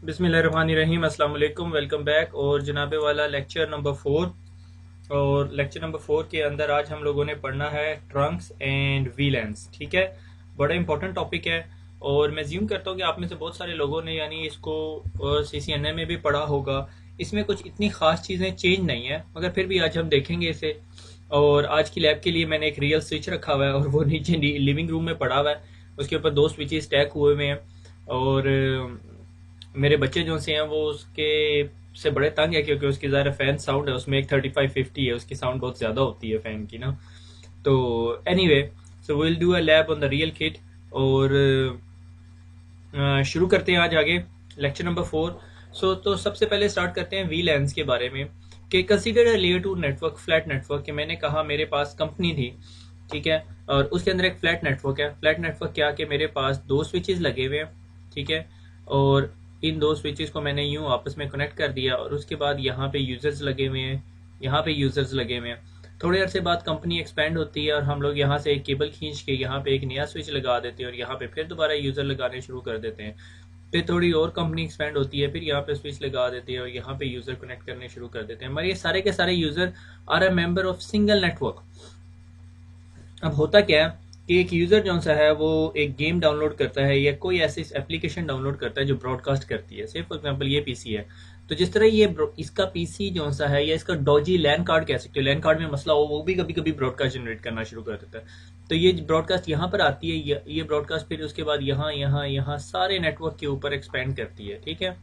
बिस्मिल्लाहिर्रहमानिर्रहीम, अस्सलाम वालेकुम, वेलकम बैक। और जनाबे वाला लेक्चर नंबर 4। और लेक्चर नंबर 4 के अंदर आज हम लोगों ने पढ़ना है ट्रंक्स एंड वीलेंस। ठीक है, बड़ा इंपॉर्टेंट टॉपिक है। और मैं ज्यूम करता हूँ कि आप में से बहुत सारे लोगों ने यानी इसको CCNA में भी पढ़ा होगा। इसमें कुछ इतनी ख़ास चीज़ें चेंज नहीं है, मगर फिर भी आज हम देखेंगे इसे। और आज की लैब के लिए मैंने एक रियल स्विच रखा हुआ है और वो नीचे लिविंग रूम में पड़ा हुआ है। उसके ऊपर दो स्विचेस स्टैक हुए हुए हैं। और मेरे बच्चे जो से हैं वो उसके से बड़े तंग है, क्योंकि उसकी ज़रा फ़ैन साउंड है, उसमें एक 3550 है, उसकी साउंड बहुत ज़्यादा होती है फ़ैन की ना। तो anyway, so will do a lab on the real kit. और शुरू करते हैं आज आगे लेक्चर नंबर 4। तो सबसे पहले स्टार्ट करते हैं वी लेंस के बारे में कि consider a layer 2 network flat network. कि मैंने कहा मेरे पास कंपनी थी, ठीक है, और उसके अंदर एक फ्लैट नेटवर्क है। फ्लैट नेटवर्क क्या कि मेरे पास दो स्विचेस लगे हुए हैं, ठीक है। और इन दो स्विचेस को मैंने यूं आपस में कनेक्ट कर दिया और उसके बाद यहाँ पे यूजर्स लगे हुए हैं, यहाँ पे यूजर्स लगे हुए हैं। थोड़े अरसे बाद कंपनी एक्सपेंड होती है और हम लोग यहाँ से एक केबल खींच के यहाँ पे एक नया स्विच लगा देते हैं और यहाँ पे फिर दोबारा यूज़र लगाने शुरू कर देते हैं। फिर थोड़ी और कंपनी एक्सपेंड होती है, फिर यहाँ पे स्विच लगा देते हैं और यहाँ पे यूज़र कनेक्ट करने शुरू कर देते हैं। हमारे ये सारे के सारे user are a member of single network. अब होता क्या है कि एक यूज़र जो सा है वो एक गेम डाउनलोड करता है या कोई ऐसी एप्लीकेशन डाउनलोड करता है जो ब्रॉडकास्ट करती है। से फॉर एग्जांपल ये पीसी है, तो जिस तरह ये इसका पीसी जो सा है या इसका डॉजी लैन कार्ड कह सकते हो, लैन कार्ड में मसला हो वो भी कभी कभी ब्रॉडकास्ट जनरेट करना शुरू कर देता है। तो ये ब्रॉडकास्ट यहाँ पर आती है, ये ब्रॉडकास्ट फिर उसके बाद यहाँ यहाँ यहाँ सारे नेटवर्क के ऊपर एक्सपेंड करती है, ठीक है,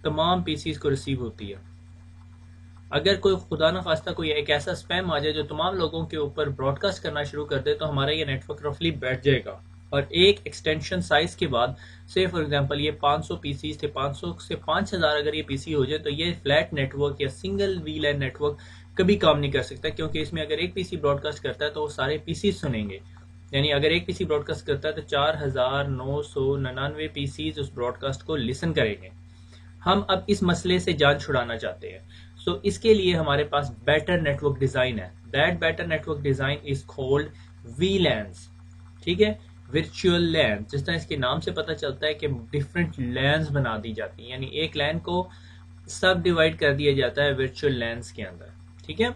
तमाम पीसीज को रिसीव होती है। अगर कोई खुदा न खास्ता कोई एक ऐसा स्पैम आ जाए जो तमाम लोगों के ऊपर ब्रॉडकास्ट करना शुरू कर दे, तो हमारा ये नेटवर्क रफली बैठ जाएगा। और एक एक्सटेंशन साइज के बाद, से फॉर एग्जांपल ये 500 पीसी थे, 500 से 5000 अगर ये पीसी हो जाए तो ये फ्लैट नेटवर्क या सिंगल वीलैन नेटवर्क कभी काम नहीं कर सकता, क्योंकि इसमें अगर एक पीसी ब्रॉडकास्ट करता है तो वो सारे पीसी सुनेंगे। यानी अगर एक पीसी ब्रॉडकास्ट करता है तो 4999 पीसीज उस ब्रॉडकास्ट को लिसन करेंगे। हम अब इस मसले से जान छुड़ाना चाहते हैं। इसके लिए हमारे पास बेटर नेटवर्क डिजाइन है। That better network design is called वीलैंस, ठीक है, वर्चुअल लैन। जिस तरह इसके नाम से पता चलता है कि डिफरेंट लैन्स बना दी जाती हैं, यानी एक लैन को सब डिवाइड कर दिया जाता है वर्चुअल लैन्स के अंदर, ठीक है।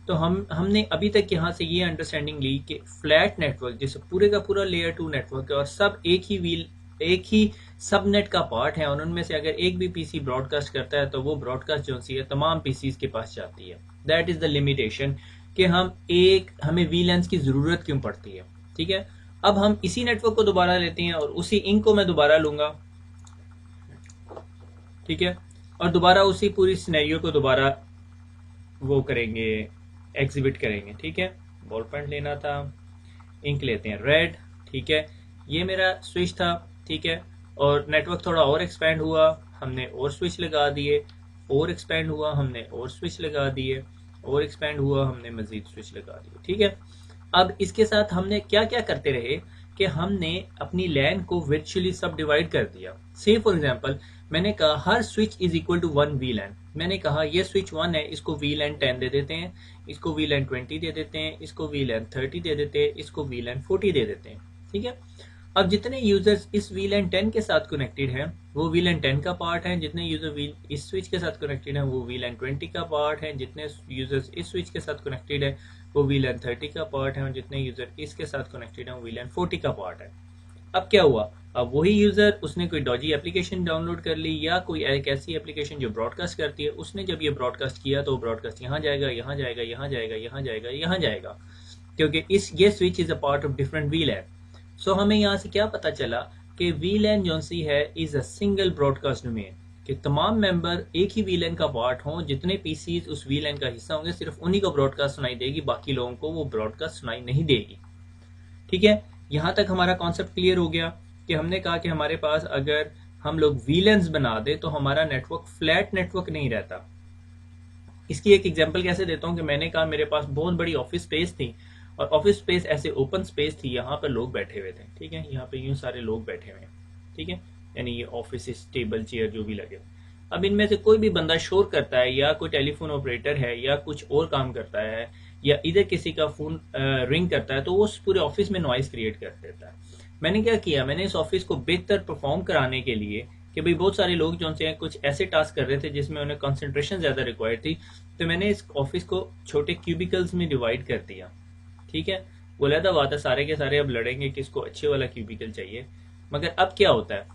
तो हमने अभी तक यहाँ से ये अंडरस्टैंडिंग ली कि फ्लैट नेटवर्क जैसे पूरे का पूरा लेयर 2 नेटवर्क है और सब एक ही सबनेट का पार्ट है, और उनमें से अगर एक भी पीसी ब्रॉडकास्ट करता है तो वो ब्रॉडकास्ट जो सी है तमाम पीसीज के पास जाती है। दैट इज द लिमिटेशन कि हमें वीलैंस की जरूरत क्यों पड़ती है, ठीक है। अब हम इसी नेटवर्क को दोबारा लेते हैं और उसी इंक को मैं दोबारा लूंगा, ठीक है, और दोबारा उसी पूरी सिनेरियो को दोबारा वो करेंगे, एग्जिबिट करेंगे, ठीक है। बॉल पेन लेना था, इंक लेते हैं रेड, ठीक है। ये मेरा स्विच था, ठीक है, और नेटवर्क थोड़ा और एक्सपेंड हुआ, हमने और स्विच लगा दिए, और एक्सपेंड हुआ, हमने और स्विच लगा दिए, और एक्सपेंड हुआ, हमने मजीद स्विच लगा दिए, ठीक है। अब इसके साथ हमने क्या क्या करते रहे कि हमने अपनी लैन को वर्चुअली सब डिवाइड कर दिया। से फॉर एग्जांपल मैंने कहा हर switch is equal to 1 VLAN. मैंने कहा ये स्विच 1 है, इसको वीलैन 10 दे देते हैं, इसको वीलैन 20 दे देते हैं, इसको वीलैन 30 दे देते हैं, इसको वीलैन 40 दे देते हैं, ठीक है। अब जितने यूजर्स इस वीलैन 10 के साथ कनेक्टेड हैं वो वीलैन 10 का पार्ट है, जितने यूजर इस स्विच के साथ कनेक्टेड हैं वो वीलैन 20 का पार्ट है, जितने यूजर्स इस स्विच के साथ कनेक्टेड है वो वीलैन 30 का पार्ट है, और जितने यूजर इसके साथ कनेक्टेड है वो वीलैन 40 का पार्ट है। अब क्या हुआ, अब वही यूजर उसने कोई डॉजी एप्लीकेशन डाउनलोड कर ली या कोई एक ऐसी एप्लीकेशन जो ब्रॉडकास्ट करती है, उसने जब ये ब्रॉडकास्ट किया तो ब्रॉडकास्ट यहाँ जाएगा, यहाँ जाएगा, यहाँ जाएगा, यहाँ जाएगा, यहाँ जाएगा, क्योंकि ये switch is a part of different VLAN. So हमें यहाँ से क्या पता चला कि वीलैन जो सी है is a single broadcast domain, कि तमाम मेंबर एक ही वीलैन का पार्ट हों, जितने पीसीज उस वीलैन का हिस्सा होंगे सिर्फ उन्हीं को ब्रॉडकास्ट सुनाई देगी, बाकी लोगों को वो ब्रॉडकास्ट सुनाई नहीं देगी, ठीक है। यहाँ तक हमारा कॉन्सेप्ट क्लियर हो गया कि हमने कहा कि हमारे पास अगर हम लोग वीलैंस बना दे तो हमारा नेटवर्क फ्लैट नेटवर्क नहीं रहता। इसकी एक एग्जांपल कैसे देता हूँ कि मैंने कहा मेरे पास बहुत बड़ी ऑफिस स्पेस थी और ऑफिस स्पेस ऐसे ओपन स्पेस थी, यहाँ पर लोग बैठे हुए थे, ठीक है, यहाँ पे यूं सारे लोग बैठे हुए हैं, ठीक है, यानी ये ऑफिस टेबल चेयर जो भी लगे। अब इनमें से कोई भी बंदा शोर करता है या कोई टेलीफोन ऑपरेटर है या कुछ और काम करता है या इधर किसी का फोन रिंग करता है तो वो पूरे ऑफिस में नॉइज क्रिएट कर देता है। मैंने क्या किया, मैंने इस ऑफिस को बेहतर परफॉर्म कराने के लिए कि भाई बहुत सारे लोग जो हैं कुछ ऐसे टास्क कर रहे थे जिसमें उन्हें कंसंट्रेशन ज़्यादा रिक्वायर्ड थी, तो मैंने इस ऑफिस को छोटे क्यूबिकल्स में डिवाइड कर दिया। ठीक है, वो अलग बात है, सारे के सारे अब लड़ेंगे किसको अच्छे वाला क्यूबिकल चाहिए। मगर अब क्या होता है,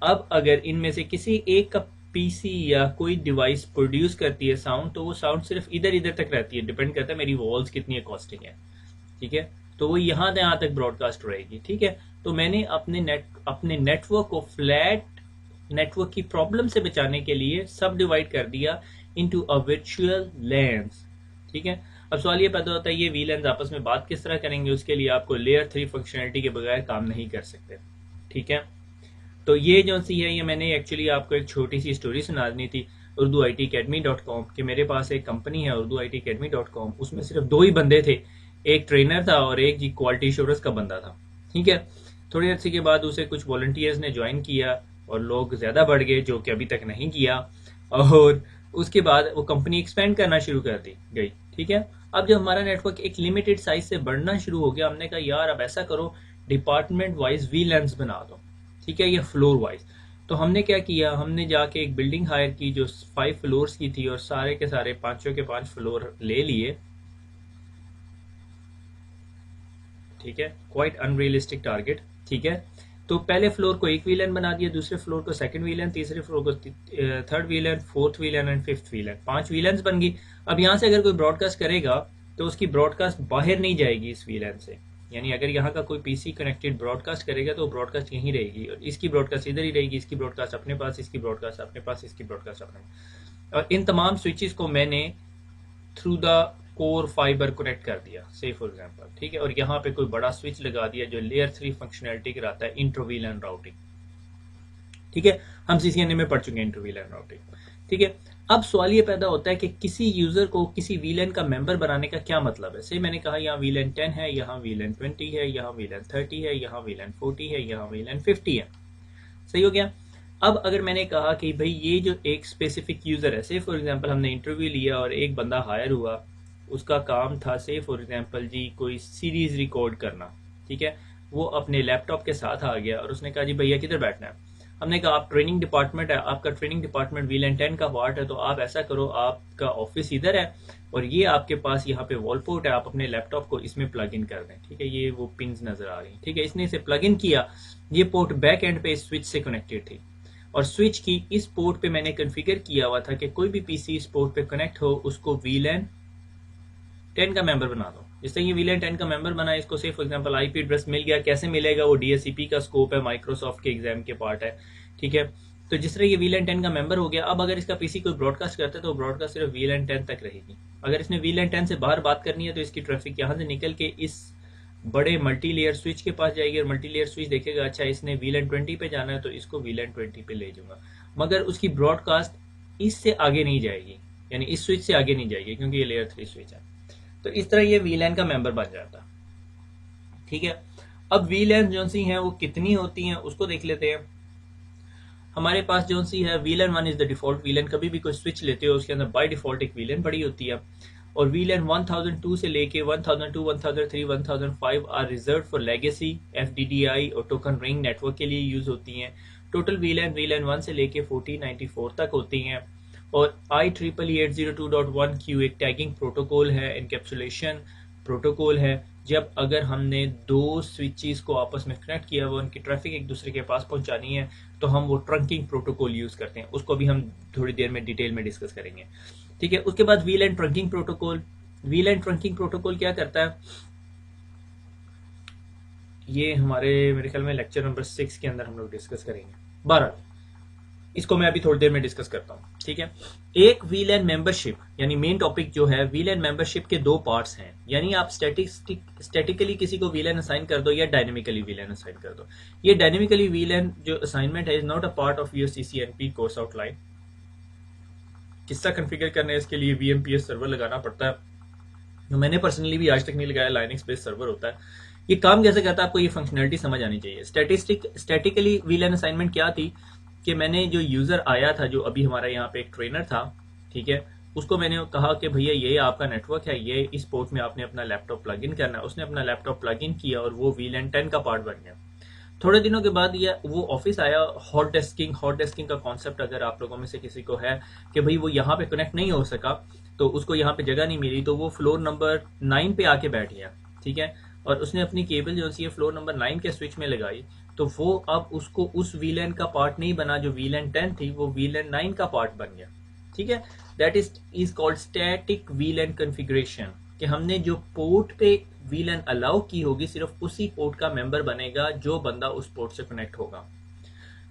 अब अगर इनमें से किसी एक का पीसी या कोई डिवाइस प्रोड्यूस करती है साउंड, तो वो साउंड सिर्फ इधर इधर तक रहती है, डिपेंड करता है मेरी वॉल्स कितनी अकॉस्टिक है। ठीक है, तो वो यहाँ तक ब्रॉडकास्ट रहेगी। ठीक है, तो मैंने अपने नेटवर्क को फ्लैट नेटवर्क की प्रॉब्लम से बचाने के लिए सब डिवाइड कर दिया इनटू अ वर्चुअल लैन्स। ठीक है, अब सवाल ये पैदा होता है ये वीलैन्स आपस में बात किस तरह करेंगे, उसके लिए आपको लेयर 3 फंक्शनैलिटी के बगैर काम नहीं कर सकते। ठीक है, तो ये जो सी है, ये मैंने एक्चुअली आपको एक छोटी सी स्टोरी सुनानी थी urduitacademy.com कि मेरे पास एक कंपनी है urduitacademy.com, उसमें सिर्फ 2 ही बंदे थे, एक ट्रेनर था और एक जी क्वालिटी एश्योरेंस का बंदा था। ठीक है, थोड़ी अर्से के बाद उसे कुछ वॉलंटियर्स ने ज्वाइन किया और लोग ज़्यादा बढ़ गए, जो कि अभी तक नहीं किया, और उसके बाद वो कंपनी एक्सपेंड करना शुरू कर दी गई। ठीक है, अब जब हमारा नेटवर्क एक लिमिटेड साइज से बढ़ना शुरू हो गया, हमने कहा यार अब ऐसा करो डिपार्टमेंट वाइज वीलैन्स बना दो। ठीक है, ये फ्लोर वाइज। तो हमने क्या किया, हमने जाके एक बिल्डिंग हायर की जो 5 फ्लोर्स की थी और सारे के सारे 5 के 5 फ्लोर ले लिए। ठीक है, क्वाइट अनरियलिस्टिक टारगेट। ठीक है, तो पहले फ्लोर को एक वीलैन बना दिया, दूसरे फ्लोर को सेकंड वीलैन, तीसरे फ्लोर को थर्ड वीलैन, फोर्थ वीलैन एंड फिफ्थ वीलैन। 5 वीलैंस बन गई। अब यहाँ से अगर कोई ब्रॉडकास्ट करेगा तो उसकी ब्रॉडकास्ट बाहर नहीं जाएगी इस वीलैन से, यानी अगर यहाँ का कोई पीसी कनेक्टेड ब्रॉडकास्ट करेगा तो ब्रॉडकास्ट यहीं रहेगी और इसकी ब्रॉडकास्ट इधर ही रहेगी, इसकी ब्रॉडकास्ट अपने पास, इसकी ब्रॉडकास्ट अपने पास, इसकी ब्रॉडकास्ट अपने पास। और इन तमाम स्विचेस को मैंने through the core fibre connect कर दिया, से फॉर एग्जांपल। ठीक है, और यहाँ पे कोई बड़ा स्विच लगा दिया जो लेयर 3 फंक्शनैलिटी कराता है, इंटरवीलन राउटिंग। ठीक है, हम सीसीएनए में पढ़ चुके हैं इंटरवीलन राउटिंग। ठीक है, अब सवाल ये पैदा होता है कि किसी यूजर को किसी वीलैन का मेंबर बनाने का क्या मतलब है। सही, मैंने कहा यहाँ वीलैन 10 है, यहाँ वीलैन 20 है, यहाँ वीलैन 30 है, यहाँ वीलैन 40 है, यहाँ वीलैन 50 है। सही हो गया। अब अगर मैंने कहा कि भाई ये जो एक स्पेसिफिक यूजर है, से फॉर एग्जांपल हमने इंटरव्यू लिया और एक बंदा हायर हुआ, उसका काम था से फॉर एग्जांपल जी कोई सीरीज रिकॉर्ड करना। ठीक है, वो अपने लैपटॉप के साथ आ गया और उसने कहा जी भैया किधर बैठना है। हमने कहा आप ट्रेनिंग डिपार्टमेंट है, आपका ट्रेनिंग डिपार्टमेंट वीलैन 10 का पार्ट है, तो आप ऐसा करो आपका ऑफिस इधर है और ये आपके पास यहाँ पे वॉल पोर्ट है, आप अपने लैपटॉप को इसमें प्लग इन कर दें। ठीक है, ये वो पिंस नजर आ रही। ठीक है, इसने इसे प्लग इन किया, ये पोर्ट बैक एंड पे स्विच से कनेक्टेड थी और स्विच की इस पोर्ट पे मैंने कॉन्फ़िगर किया हुआ था कि कोई भी पीसी इस पोर्ट पे कनेक्ट हो उसको वीलैन 10 का मेंबर बना दो। जिससे ये वीलैन 10 का मेंबर बना, इसको से फॉर एग्जांपल आईपी एड्रेस मिल गया। कैसे मिलेगा, वो डीएससीपी का स्कोप है, माइक्रोसॉफ्ट के एग्जाम के पार्ट है। ठीक है, तो जिस तरह ये वीलैन 10 का मेंबर हो गया, अब अगर इसका पीसी कोई ब्रॉडकास्ट करता है तो ब्रॉडकास्ट सिर्फ वीलैन 10 तक रहेगी। अगर इसने वीलैन 10 से बाहर बात करनी है तो इसकी ट्रैफिक यहाँ से निकल के इस बड़े मल्टी लेयर स्विच के पास जाएगी और मल्टी लेयर स्विच देखेगा अच्छा इसने वीलैन 20 पे जाना है तो इसको वीलैन 20 पे ले जाऊंगा, मगर उसकी ब्रॉडकास्ट इससे आगे नहीं जाएगी, यानी इस स्विच से आगे नहीं जाएगी क्योंकि ये लेयर 3 स्विच है। तो इस तरह ये वीलैन का मेंबर बन जाता। ठीक है, अब वीलैन जो सी हैं वो कितनी होती हैं उसको देख लेते हैं। हमारे पास जो सी है वीलैन 1 इज द डिफॉल्ट वीलैन। कभी भी कोई स्विच लेते हो उसके अंदर बाय डिफॉल्ट एक वीलैन पड़ी होती है और वीलैन 1002 से लेके 1002, 1003, 1005 are reserve for legacy, FDDI और टोकन रिंग नेटवर्क के लिए यूज होती हैं। टोटल वीलैन 1 से लेके 1494 तक होती हैं और IEEE 802.1q एक टैगिंग प्रोटोकॉल है, एनकैप्सुलेशन प्रोटोकॉल है। जब अगर हमने 2 स्विचेस को आपस में कनेक्ट किया हुआ उनकी ट्रैफिक एक दूसरे के पास पहुंचानी है तो हम वो ट्रंकिंग प्रोटोकॉल यूज करते हैं, उसको भी हम थोड़ी देर में डिटेल में डिस्कस करेंगे। ठीक है, उसके बाद वीलैन ट्रंकिंग प्रोटोकॉल। वीलैन ट्रंकिंग प्रोटोकॉल क्या करता है, ये हमारे मेरे ख्याल में लेक्चर नंबर 6 के अंदर हम लोग डिस्कस करेंगे। 12, इसको मैं अभी थोड़ी देर में डिस्कस करता हूँ। ठीक है, एक वीलैन मेंबरशिप यानी मेन टॉपिक जो है वीलैन मेंबरशिप के 2 पार्ट्स हैं, यानी आप स्टैटिकली किसी को वीलैन असाइन कर दो या डायनेमिकली वीलैन असाइन कर दो। ये डायनेमिकली वीलैन जो असाइनमेंट है is not a part of your CCNP course outline. किसका कॉन्फ़िगर करना है इसके लिए VMPS सर्वर लगाना पड़ता है, जो मैंने पर्सनली भी आज तक नहीं लगाया। लाइनक्स बेस्ड सर्वर होता है। ये काम कैसे करता है आपको ये फंक्शनलिटी समझ आनी चाहिए। स्टैटिकली वीलैन असाइनमेंट क्या थी कि मैंने जो यूजर आया था, जो अभी हमारा यहाँ पे एक ट्रेनर था, ठीक है, उसको मैंने कहा कि भैया ये आपका नेटवर्क है, ये इस पोर्ट में आपने अपना लैपटॉप प्लग इन करना है। उसने अपना लैपटॉप प्लग इन किया और वो वीलैन 10 का पार्ट बन गया। थोड़े दिनों के बाद ये वो ऑफिस आया। हॉट डेस्किंग का कॉन्सेप्ट अगर आप लोगों में से किसी को है कि भाई वो यहाँ पे कनेक्ट नहीं हो सका, तो उसको यहाँ पे जगह नहीं मिली, तो वो फ्लोर नंबर 9 पे आके बैठ गया। ठीक है, और उसने अपनी केबल जो सी फ्लोर नंबर 9 के स्विच में लगाई, तो वो अब उसको उस वीलैन का पार्ट नहीं बना जो वीलैन 10 थी, वो वीलैन 9 का पार्ट बन गया। ठीक है, that is called static वीलैन configuration, कि हमने जो पोर्ट पे वीलैन अलाउ की होगी सिर्फ उसी पोर्ट का मेंबर बनेगा जो बंदा उस पोर्ट से कनेक्ट होगा।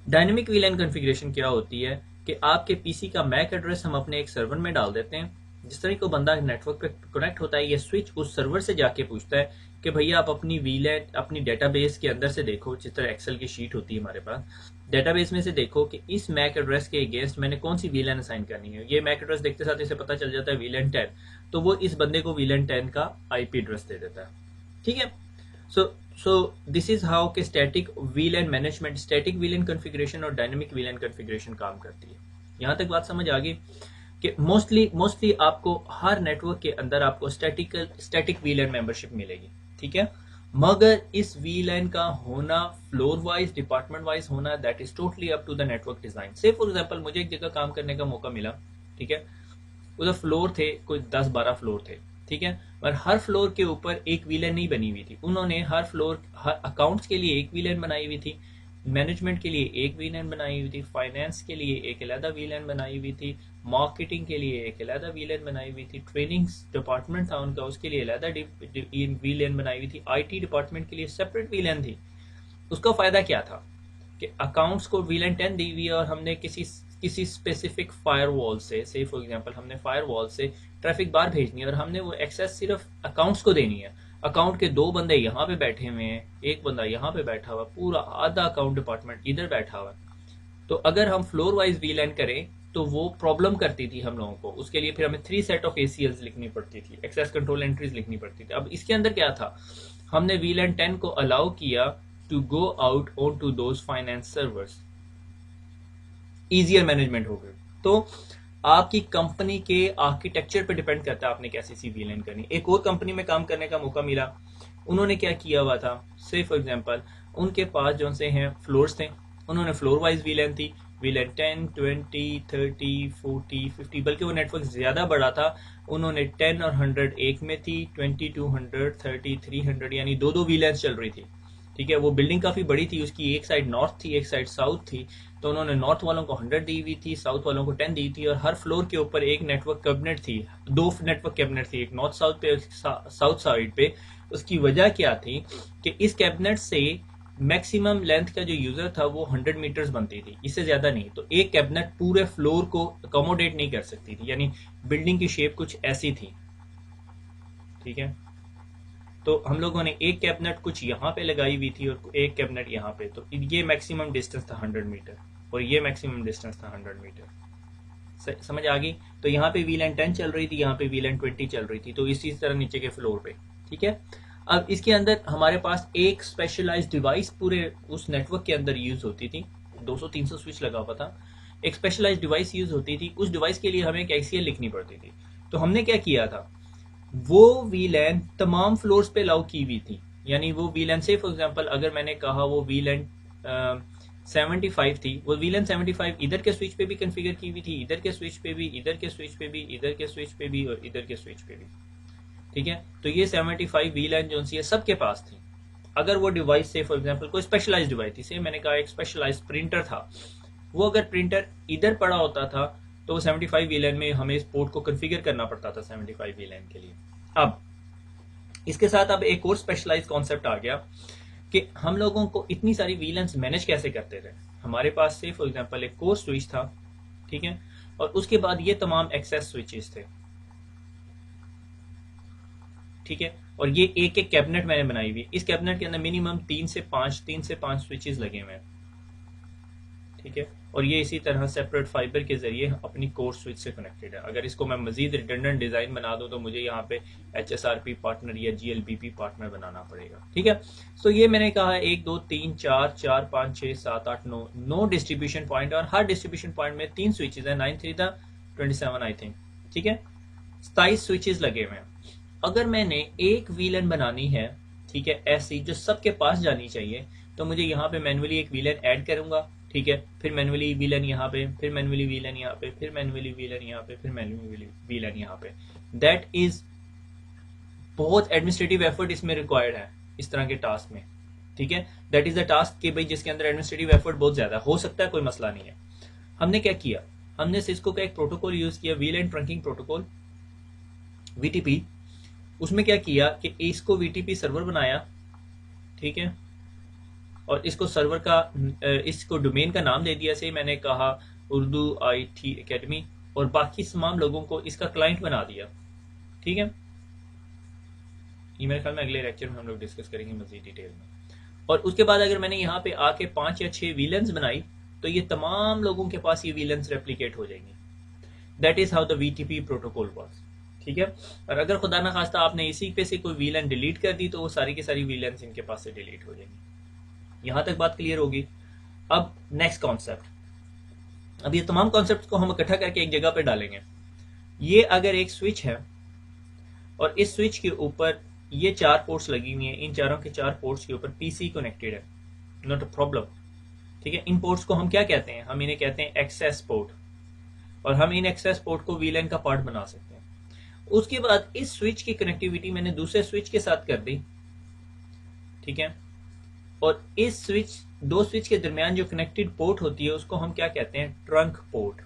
डायनेमिक वीलैन कॉन्फ़िगरेशन क्या होती है कि आपके पीसी का मैक एड्रेस हम अपने एक सर्वर में डाल देते हैं। जिस तरह को बंदा नेटवर्क पे कनेक्ट होता है, ये स्विच उस सर्वर से जाके पूछता है कि भैया आप अपनी वीलैन अपनी डेटाबेस के अंदर से देखो, जिस तरह एक्सेल की शीट होती है हमारे पास, डेटाबेस में से देखो कि इस मैक एड्रेस के अगेंस्ट मैंने कौन सी वीलैन असाइन करनी है। ये मैक एड्रेस देखते साथ इसे पता चल जाता है वीलैन 10, तो वो इस बंदे को वीलैन 10 का आईपी एड्रेस दे देता है। ठीक है, सो दिस इज हाउ के स्टैटिक वीलैन मैनेजमेंट, स्टैटिक वीलैन कॉन्फ़िगरेशन और डायनेमिक वीलैन कॉन्फ़िगरेशन काम करती है। यहाँ तक बात समझ आ गई कि मोस्टली आपको हर नेटवर्क के अंदर आपको स्टैटिक वीलैन मेंबरशिप मिलेगी। ठीक है, मगर इस वीलैन का होना फ्लोर वाइज डिपार्टमेंट वाइज होना, that is totally up to the network design. So for example मुझे एक जगह काम करने का मौका मिला। ठीक है, उधर फ्लोर थे कोई 10-12 फ्लोर थे। ठीक है, और हर फ्लोर के ऊपर एक वीलैन नहीं बनी हुई थी। उन्होंने हर अकाउंट्स के लिए एक वीलैन बनाई हुई थी, मैनेजमेंट के लिए एक वीलैन बनाई हुई थी, फाइनेंस के लिए एक अलग वीलैन बनाई हुई थी, मार्केटिंग के लिए एक अलग वीलैन बनाई हुई थी, ट्रेनिंग डिपार्टमेंट था उनका उसके लिए अलग वीलैन बनाई हुई थी, आईटी डिपार्टमेंट के लिए सेपरेट वीलैन थी। उसका फायदा क्या था कि अकाउंट्स को वीलैन 10 दी हुई है और हमने किसी स्पेसिफिक फायरवॉल से फॉर एग्जांपल हमने फायरवॉल से ट्रैफिक बार भेजनी है और हमने वो एक्सेस सिर्फ अकाउंट्स को देनी है। अकाउंट के 2 बंदे यहाँ पे बैठे हुए हैं, एक बंदा यहाँ पे बैठा हुआ, पूरा आधा अकाउंट डिपार्टमेंट इधर बैठा हुआ है। तो अगर हम फ्लोर वाइज वीलैन करें तो वो प्रॉब्लम करती थी हम लोगों को। उसके लिए फिर हमें 3 सेट ऑफ ACLs लिखनी पड़ती थी, एक्सेस कंट्रोल एंट्रीज लिखनी पड़ती थी। अब इसके अंदर क्या था, हमने वीलैन 10 को अलाउ किया to go out on to those finance servers, easier management हो गई। तो आपकी कंपनी के आर्किटेक्चर पे डिपेंड करता है आपने कैसी सी वीलैन करनी। एक और कंपनी में काम करने का मौका मिला, उन्होंने क्या किया हुआ था, से फॉर एग्जांपल उनके पास जो से हैं फ्लोर्स थे, उन्होंने फ्लोर वाइज वीलैन थी, वीलैन 10, 20, 30, 40, 50, बल्कि वो नेटवर्क ज्यादा बड़ा था। उन्होंने 10 और 100 एक में थी, 20, 200, 30, 300, यानी दो वीलैन चल रही थी। ठीक है, वो बिल्डिंग काफी बड़ी थी, उसकी एक साइड नॉर्थ थी एक साइड साउथ थी, तो उन्होंने नॉर्थ वालों को 100 दी हुई थी, साउथ वालों को 10 दी थी, और हर फ्लोर के ऊपर एक नेटवर्क कैबिनेट थी, 2 नेटवर्क कैबिनेट थी, एक नॉर्थ साउथ पे साउथ साइड पे। उसकी वजह क्या थी कि इस कैबिनेट से मैक्सिमम लेंथ का जो यूजर था वो 100 मीटर्स बनती थी, इससे ज्यादा नहीं। तो एक कैबिनेट पूरे फ्लोर को अकोमोडेट नहीं कर सकती थी, यानी बिल्डिंग की शेप कुछ ऐसी थी। ठीक है, तो हम लोगों ने एक कैबिनेट कुछ यहाँ पे लगाई हुई थी और एक कैबिनेट यहाँ पे, तो ये मैक्सिमम डिस्टेंस था 100 मीटर और ये मैक्सिमम डिस्टेंस था 100 मीटर। समझ आ गई। तो यहाँ पे वीलैन 10 चल रही थी, यहाँ पे वीलैन 20 चल रही थी, तो इसी तरह नीचे के फ्लोर पे। ठीक है, अब इसके अंदर हमारे पास एक स्पेशलाइज्ड डिवाइस पूरे उस नेटवर्क के अंदर यूज होती थी, 200-300 स्विच लगा हुआ था, एक स्पेशलाइज्ड डिवाइस यूज होती थी। उस डिवाइस के लिए हमें एक ACL लिखनी पड़ती थी। तो हमने क्या किया था, वो वीलैन तमाम फ्लोर्स पे अलाउ की हुई थी, यानी वो वीलैन से फॉर एग्जांपल अगर मैंने कहा वो वीलैन 75 थी, वो वीलैन 75 इधर के स्विच पे भी कॉन्फ़िगर की हुई थी, इधर के स्विच पे भी, इधर के स्विच पे भी, इधर के स्विच पे भी और इधर के स्विच पे भी। ठीक है, तो ये 75 वीलैन जो सी है सबके पास थी। अगर वो डिवाइस से फॉर एग्जांपल कोई स्पेशलाइज्ड डिवाइस थी, से मैंने कहा एक स्पेशलाइज्ड प्रिंटर था, वो अगर प्रिंटर इधर पड़ा होता था तो 75 वीलैन में हमें इस पोर्ट को कॉन्फ़िगर करना पड़ता था 75 वीलैन के लिए। अब इसके साथ अब एक और स्पेशलाइज्ड कॉन्सेप्ट आ गया कि हम लोगों को इतनी सारी वीलैंस मैनेज कैसे करते थे। हमारे पास से फॉर एग्जांपल एक कोर स्विच था, ठीक है, और उसके बाद ये तमाम एक्सेस स्विचेस थे। ठीक है, और ये एक एक कैबिनेट मैंने बनाई हुई, इस कैबिनेट के अंदर मिनिमम 3 से 5 स्विचेस लगे हुए हैं। ठीक है, और ये इसी तरह सेपरेट फाइबर के जरिए अपनी कोर स्विच से कनेक्टेड है। अगर इसको मैं मजीद रिडंडेंट डिजाइन बना दूं तो मुझे यहाँ पे HSRP पार्टनर या GLBP पार्टनर बनाना पड़ेगा। ठीक है, तो ये मैंने कहा 1 2 3 4 4 5 6 7 8 9 डिस्ट्रीब्यूशन पॉइंट, और हर डिस्ट्रीब्यूशन पॉइंट में 3 स्विचेस है, 9 3 था 27 आई थिंक। ठीक है, 27 स्विचेस लगे हुए हैं। अगर मैंने एक वीलन बनानी है, ठीक है, ऐसी जो सबके पास जानी चाहिए, तो मुझे यहाँ पे मैनुअली एक वीलन ऐड करूंगा, ठीक है, फिर मैनुअली वीलन यहाँ पे, फिर मैनुअली वीलन यहाँ पे, फिर मैनुअली वीलन यहाँ पे, फिर मैनुअली वीलन यहाँ पे। दैट इज बहुत एडमिनिस्ट्रेटिव एफर्ट इसमें रिक्वायर्ड है इस तरह के टास्क में, ठीक है। दैट इज द टास्क कि भाई जिसके अंदर एडमिनिस्ट्रेटिव एफर्ट बहुत ज्यादा हो सकता है, कोई मसला नहीं है। हमने क्या किया, हमने सिस्को का एक प्रोटोकॉल यूज किया, वीलन ट्रंकिंग प्रोटोकॉल, वीटीपी। उसमें क्या किया कि इसको वीटीपी सर्वर बनाया, ठीक है, और इसको सर्वर का इसको डोमेन का नाम दे दिया, से मैंने कहा उर्दू IT एकेडमी, और बाकी तमाम लोगों को इसका क्लाइंट बना दिया, ठीक है। ये मेरे ख्याल में अगले लेक्चर में हम लोग डिस्कस करेंगे मजीद डिटेल में। और उसके बाद अगर मैंने यहाँ पे आके 5 या 6 वीलेंस बनाई तो ये तमाम लोगों के पास ये वीलेंस रेप्लिकेट हो जाएंगी। That is how the VTP protocol works, ठीक है। और अगर खुदा ना खास्ता आपने इसी पे से कोई वीलन डिलीट कर दी तो वो सारी की सारी वीलेंस इनके पास से डिलीट हो जाएंगी। यहां तक बात क्लियर होगी। अब नेक्स्ट कॉन्सेप्ट, अब ये तमाम कॉन्सेप्ट को हम इकट्ठा करके एक जगह पे डालेंगे। ये अगर एक स्विच है और इस स्विच के ऊपर ये 4 पोर्ट्स लगी हुई हैं, इन चारों के 4 पोर्ट्स के ऊपर पीसी कनेक्टेड है, नॉट अ प्रॉब्लम, ठीक है। इन पोर्ट्स को हम क्या कहते हैं, हम इन्हें कहते हैं एक्सेस पोर्ट, और हम इन एक्सेस पोर्ट को वीलन का पार्ट बना सकते हैं। उसके बाद इस स्विच की कनेक्टिविटी मैंने दूसरे स्विच के साथ कर दी, ठीक है, और इस स्विच दो स्विच के दरमियान जो कनेक्टेड पोर्ट होती है उसको हम क्या कहते हैं, ट्रंक पोर्ट,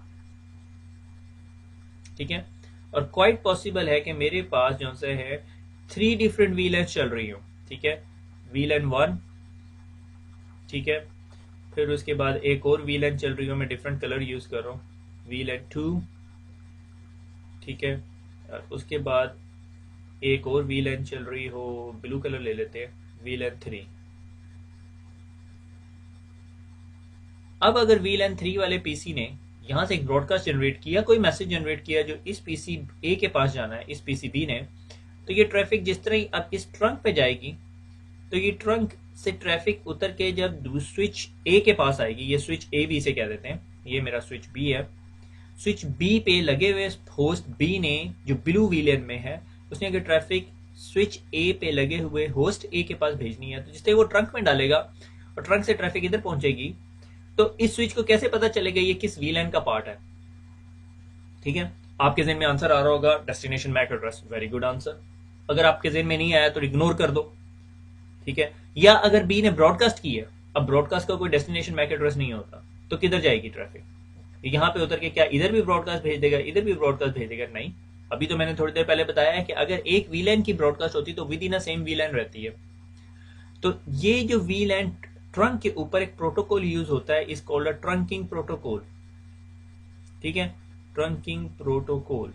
ठीक है। और क्वाइट पॉसिबल है कि मेरे पास जो से है 3 डिफरेंट वीलेंस चल रही हो, ठीक है, वीलन 1, ठीक है, फिर उसके बाद एक और वीलन चल रही हो, मैं डिफरेंट कलर यूज कर रहा हूँ, वीलन 2, ठीक है, और उसके बाद एक और वीलन चल रही हो, ब्लू कलर ले लेते हैं, वीलन 3। अब अगर वीलन 3 वाले पीसी ने यहां से एक ब्रॉडकास्ट जनरेट किया, कोई मैसेज जनरेट किया जो इस पीसी ए के पास जाना है, इस पीसी बी ने, तो ये ट्रैफिक जिस तरह ही अब इस ट्रंक पे जाएगी तो ये ट्रंक से ट्रैफिक उतर के जब स्विच ए के पास आएगी, ये स्विच ए बी से कह देते हैं, ये मेरा स्विच बी है, स्विच बी पे लगे हुए होस्ट बी ने जो ब्लू वीलन में है उसने अगर ट्रैफिक स्विच ए पे लगे हुए होस्ट ए के पास भेजनी है तो जिससे वो ट्रंक में डालेगा और ट्रंक से ट्रैफिक इधर पहुंचेगी, तो इस स्विच को कैसे पता चलेगा ये किस वीलन का पार्ट है, ठीक है। आपके ज़हन में आंसर आ रहा होगा, destination MAC address, very good answer. अगर आपके ज़हन में नहीं आया तो इग्नोर कर दो, ठीक है। या अगर बी ने ब्रॉडकास्ट की है, अब ब्रॉडकास्ट का कोई डेस्टिनेशन मैक एड्रेस नहीं होता तो किधर जाएगी ट्रैफिक, यहां पे उतर के क्या इधर भी ब्रॉडकास्ट भेज देगा, इधर भी ब्रॉडकास्ट भेज देगा, नहीं। अभी तो मैंने थोड़ी देर पहले बताया है कि अगर एक वीलन की ब्रॉडकास्ट होती तो with in a same VLAN रहती है। तो ये जो वीलन ट्रंक के ऊपर एक प्रोटोकॉल यूज होता है, इस कॉल्ड ट्रंकिंग प्रोटोकॉल, ठीक है, ट्रंकिंग प्रोटोकॉल।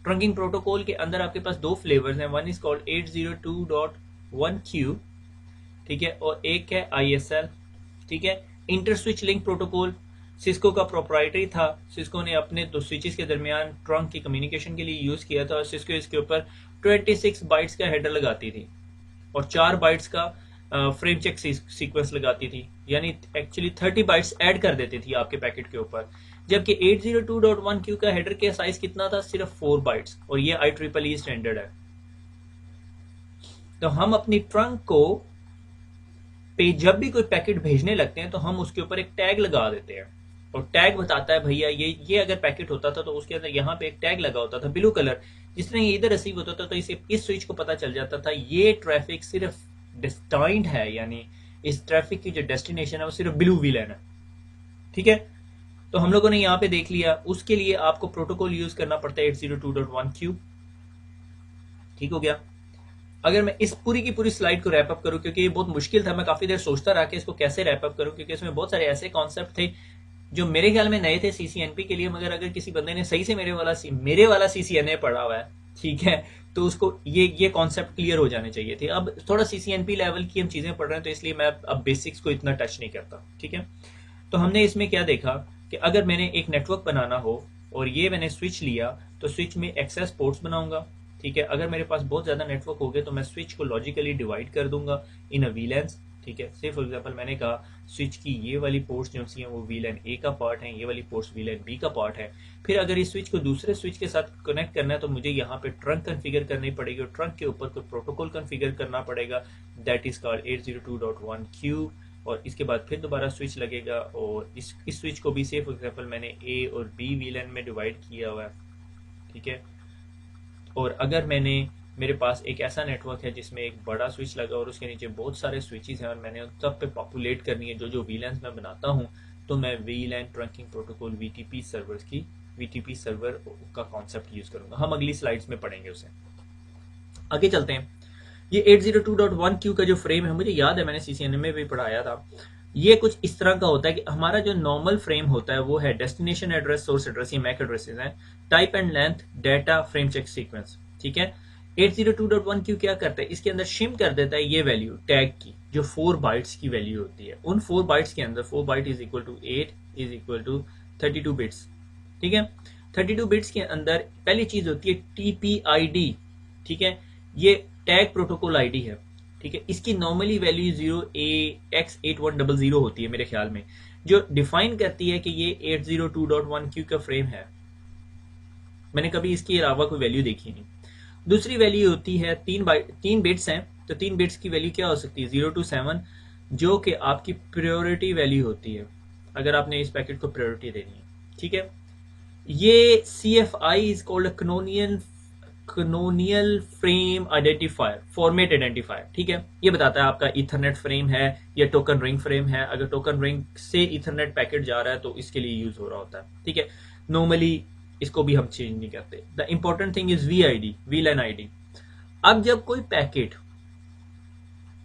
ट्रंकिंग प्रोटोकॉल के अंदर आपके पास 2 फ्लेवर्स हैं, वन इज कॉल्ड 802.1q, ठीक है, और एक है ISL, ठीक है। Inter switch link protocol Cisco का प्रोप्राइटरी था, सिस्को ने अपने 2 स्विचेस के दरमियान ट्रंक की कम्युनिकेशन के लिए यूज किया था, और सिस्को इसके ऊपर 26 बाइट्स का हेडर लगाती थी और 4 बाइट्स का फ्रेम चेक सीक्वेंस लगाती थी, यानी एक्चुअली 30 बाइट्स ऐड कर देती थी आपके पैकेट के ऊपर। जबकि 802.1q का हेडर के साइज कितना था, सिर्फ 4 बाइट्स, और ये IEEE स्टैंडर्ड है। तो हम अपनी ट्रंक को पे जब भी कोई पैकेट भेजने लगते हैं तो हम उसके ऊपर एक टैग लगा देते हैं, और टैग बताता है भैया ये अगर पैकेट होता था तो उसके अंदर यहाँ पे एक टैग लगा होता था ब्लू कलर, जिस तरह ये इधर रिसीव होता था तो इसे इस स्विच को पता चल जाता था ये ट्रैफिक सिर्फ डिस्टाइंड है, यानी इस ट्रैफिक की जो डेस्टिनेशन है वो सिर्फ ब्लू वीलन है, ठीक है। तो हम लोगों ने यहाँ पे देख लिया, उसके लिए आपको प्रोटोकॉल यूज करना पड़ता है 802.1q, ठीक हो गया। अगर मैं इस पूरी की पूरी स्लाइड को रैप अप करूं, क्योंकि ये बहुत मुश्किल था, मैं काफी देर सोचता रहा कि इसको कैसे रैप अप करूं, क्योंकि इसमें बहुत सारे ऐसे कॉन्सेप्ट थे जो मेरे ख्याल में नए थे CCNP के लिए, मगर अगर किसी बंदे ने सही से मेरे वाला CCNA पढ़ा हुआ है, ठीक है, तो उसको ये कॉन्सेप्ट क्लियर हो जाने चाहिए थे। अब थोड़ा CCNP लेवल की हम चीजें पढ़ रहे हैं तो इसलिए मैं अब बेसिक्स को इतना टच नहीं करता, ठीक है। तो हमने इसमें क्या देखा कि अगर मैंने एक नेटवर्क बनाना हो और ये मैंने स्विच लिया तो स्विच में एक्सेस पोर्ट्स बनाऊंगा, ठीक है। अगर मेरे पास बहुत ज्यादा नेटवर्क हो गए तो मैं स्विच को लॉजिकली डिवाइड कर दूंगा इन अ वीलेंस, ठीक है। से फॉर एग्जांपल मैंने कहा स्विच की ये वाली पोर्ट्स जो सी हैं वो वीलन ए का पार्ट है, ये वाली पोर्ट्स वीलन बी का पार्ट है। फिर अगर इस स्विच को दूसरे स्विच के साथ कनेक्ट करना है तो मुझे यहाँ पे ट्रंक कन्फिगर करनी पड़ेगी, और ट्रंक के ऊपर कोई प्रोटोकॉल कन्फिगर करना पड़ेगा, दैट इज कॉल्ड 802.1q। और इसके बाद फिर दोबारा स्विच लगेगा, और इस स्विच को भी से फॉर एग्जांपल मैंने ए और बी वीलन में डिवाइड किया हुआ है, ठीक है। और अगर मेरे पास एक ऐसा नेटवर्क है जिसमें एक बड़ा स्विच लगा और उसके नीचे बहुत सारे स्विचेस हैं और मैंने उन सब पे पॉपुलेट करनी है जो जो वीलैंस मैं बनाता हूँ, तो मैं वीलैन ट्रंकिंग प्रोटोकॉल वीटीपी सर्वर का कॉन्सेप्ट यूज करूंगा। हम अगली स्लाइड्स में पढ़ेंगे उसे। आगे चलते हैं। ये 802.1q का जो फ्रेम है, मुझे याद है मैंने सीसीएनए में भी पढ़ाया था। ये कुछ इस तरह का होता है कि हमारा जो नॉर्मल फ्रेम होता है वो है डेस्टिनेशन एड्रेस, सोर्स एड्रेस, ये मैक एड्रेसेस हैं, type and length, data, frame check sequence, ठीक है। 802.1q क्या करता है, इसके अंदर शिम कर देता है ये वैल्यू टैग की, जो 4 बाइट्स की वैल्यू होती है। उन 4 बाइट्स के अंदर 4 byte is equal to 8 is equal to 32 bits, ठीक है। 32 बिट्स के अंदर पहली चीज होती है TPID, ठीक है। ये टैग प्रोटोकॉल आईडी है, ठीक है। इसकी नॉर्मली वैल्यू 0AX8100 होती है मेरे ख्याल में, जो डिफाइन करती है कि ये 802.1q का फ्रेम है। मैंने कभी इसके अलावा कोई वैल्यू देखी नहीं। दूसरी वैल्यू होती है 3 बिट्स हैं, तो 3 बिट्स की वैल्यू क्या हो सकती है, 0 to 7, जो कि आपकी प्रायोरिटी वैल्यू होती है अगर आपने इस पैकेट को प्रायोरिटी देनी है, ठीक है। ये CFI is called canonical frame identifier, format identifier, ठीक है। ये बताता है आपका इथरनेट फ्रेम है या टोकन रिंग फ्रेम है। अगर टोकन रिंग से इथरनेट पैकेट जा रहा है तो इसके लिए यूज हो रहा होता है, ठीक है। नॉर्मली इसको भी हम चेंज नहीं करते। The important thing is VID, वीलैन ID. अब जब कोई पैकेट,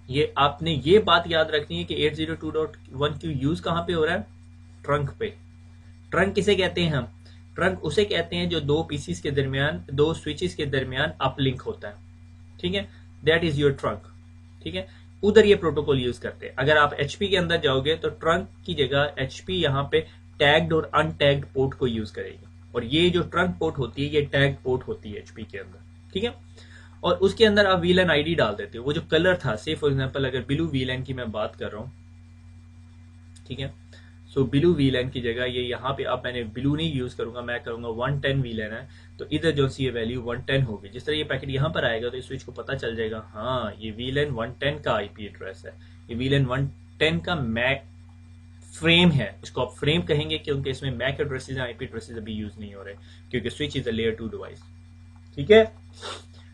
ये आपने ये बात याद रखनी है कि 802.1q यूज कहां पे हो रहा है, ट्रंक पे। ट्रंक किसे कहते हैं हम, ट्रंक उसे कहते हैं जो 2 पीसीस के दरमियान, 2 स्विचेस के दरमियान अपलिंक होता है, ठीक है। दैट इज योर ट्रंक, ठीक है। उधर ये प्रोटोकॉल यूज करते हैं। अगर आप HP के अंदर जाओगे तो ट्रंक की जगह HP यहाँ पे टैग्ड और अनटैग्ड पोर्ट को यूज करेगी, और ये जो ट्रंक पोर्ट होती है ये टैग पोर्ट होती है HP के अंदर, ठीक है। और उसके अंदर आप वीलैन आईडी डाल देते हो। वो जो कलर था, से फॉर एग्जांपल अगर ब्लू वीलैन की मैं बात कर रहा हूँ, ठीक है। सो ब्लू वीलैन की जगह ये यहाँ पे, अब मैंने ब्लू नहीं यूज करूंगा, मैं करूंगा 110 वीलैन है, तो इधर जो सी ये वैल्यू 110 होगी। जिस तरह ये पैकेट यहाँ पर आएगा तो इस स्विच को पता चल जाएगा, हाँ ये वीलैन 110 का IP एड्रेस है, ये वीलैन 110 का मैक फ्रेम है। इसको आप फ्रेम कहेंगे क्योंकि इसमें मैक एड्रेसेस IP एड्रेसेस अभी यूज नहीं हो रहे, क्योंकि switch is a layer 2 device, ठीक है।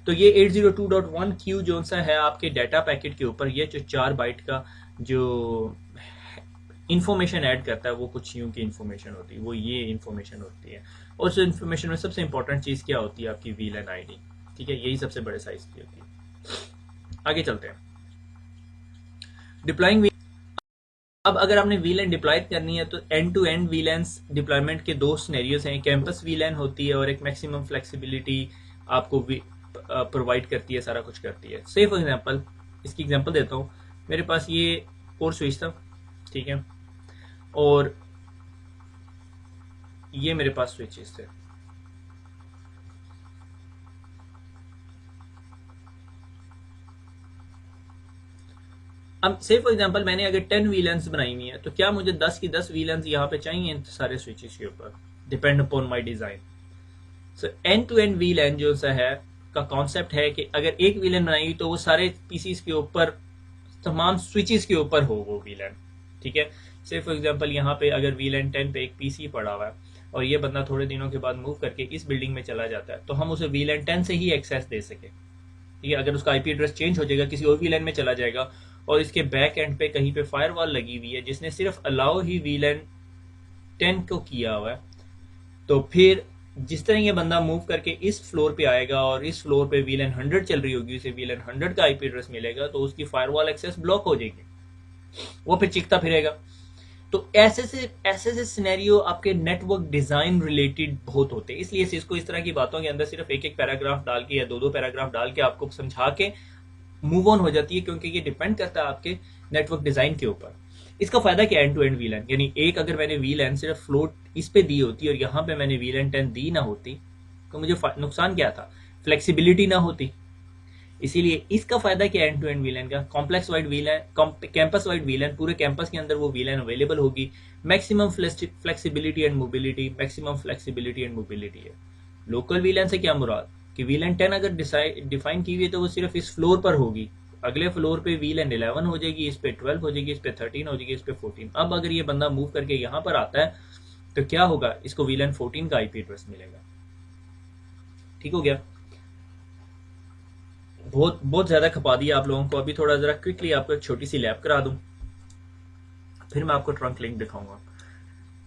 तो ये 802.1q जो सा है आपके डाटा पैकेट के ऊपर, ये जो 4 बाइट का जो इंफॉर्मेशन ऐड करता है वो कुछ यूं की इंफॉर्मेशन होती है, वो ये इंफॉर्मेशन होती है। और उस इंफॉर्मेशन में सबसे इंपॉर्टेंट चीज क्या होती है, आपकी वीलैन आईडी, ठीक है। यही सबसे बड़े साइज की होती है। आगे चलते हैं। डिप्लॉइंग, अब अगर आपने वीलैन डिप्लॉय करनी है तो end to end VLANs deployment के 2 सिनेरियोज हैं। कैंपस वीलैन होती है और एक मैक्सिमम फ्लेक्सिबिलिटी आपको प्रोवाइड करती है, सारा कुछ करती है। से फॉर एग्जांपल, इसकी एग्जांपल देता हूँ। मेरे पास ये कोर स्विच था, ठीक है, और ये मेरे पास स्विचेस थे। अब से फॉर एग्जांपल मैंने अगर 10 वीलैंस बनाई हुई है, तो क्या मुझे 10 की 10 वीलैंस यहाँ पे चाहिए इन सारे स्विचेस के ऊपर, depend upon my design. So end to end VLAN जो सा है का कॉन्सेप्ट है कि अगर एक वीलैन बनाई हुई तो वो सारे पीसीस के ऊपर, तमाम स्विचेस के ऊपर हो वो वीलैन, ठीक है। से फॉर एग्जांपल यहाँ पे अगर वीलैन 10 पे एक पीसी पड़ा हुआ है और ये बंदा थोड़े दिनों के बाद मूव करके इस बिल्डिंग में चला जाता है, तो हम उसे वीलैन 10 से ही एक्सेस दे सके, ठीक है। अगर उसका IP एड्रेस चेंज हो जाएगा, किसी और वीलैन में चला जाएगा और इसके बैक एंड पे कहीं पे फायरवॉल लगी हुई है जिसने सिर्फ अलाउ ही वीलैन 10 को किया हुआ है, तो फिर जिस तरह ये बंदा मूव करके इस फ्लोर पे आएगा और इस फ्लोर पे वीलैन 100 चल रही होगी, उसे वीलैन 100 का IP एड्रेस मिलेगा, तो उसकी फायरवॉल एक्सेस ब्लॉक हो जाएगी, वो फिर चिकता फिरेगा। तो ऐसे से सिनेरियो आपके नेटवर्क डिजाइन रिलेटेड बहुत होते हैं, इसलिए इसको इस तरह की बातों के अंदर सिर्फ एक पैराग्राफ डाल के या 2 पैराग्राफ डाल के आपको समझा के मूव ऑन हो जाती है, क्योंकि ये डिपेंड करता है आपके नेटवर्क डिजाइन के ऊपर। इसका फायदा क्या, एंड टू एंड वीलैन, यानी एक अगर मैंने वीलैन सिर्फ फ्लोट इस पे दी होती और यहाँ पे मैंने वीलैन 10 दी ना होती, तो मुझे नुकसान क्या था, फ्लेक्सिबिलिटी ना होती, इसीलिए इसका फायदा क्या है एंड टू एंड वीलन का, complex wide VLAN, campus wide VLAN, पूरे कैंपस के अंदर वो वीलन अवेलेबल होगी, maximum flexibility and mobility, maximum flexibility and mobility है। लोकल वीलन से क्या मुराद कि वीलन 10 अगर डिफाइन की हुई है तो वो सिर्फ इस फ्लोर पर होगी, अगले फ्लोर पे वीलन 11 हो जाएगी, इस पे 12 हो जाएगी, इस पे 13 हो जाएगी, इस पे 14। अब अगर ये बंदा मूव करके यहाँ पर आता है तो क्या होगा, इसको वीलन 14 का आईपी एड्रेस मिलेगा। ठीक हो गया, बहुत बहुत ज्यादा खपा दिया आप लोगों को। अभी थोड़ा जरा क्विकली आपको एक छोटी सी लैब करा दूं, फिर मैं आपको ट्रंक लिंक दिखाऊंगा।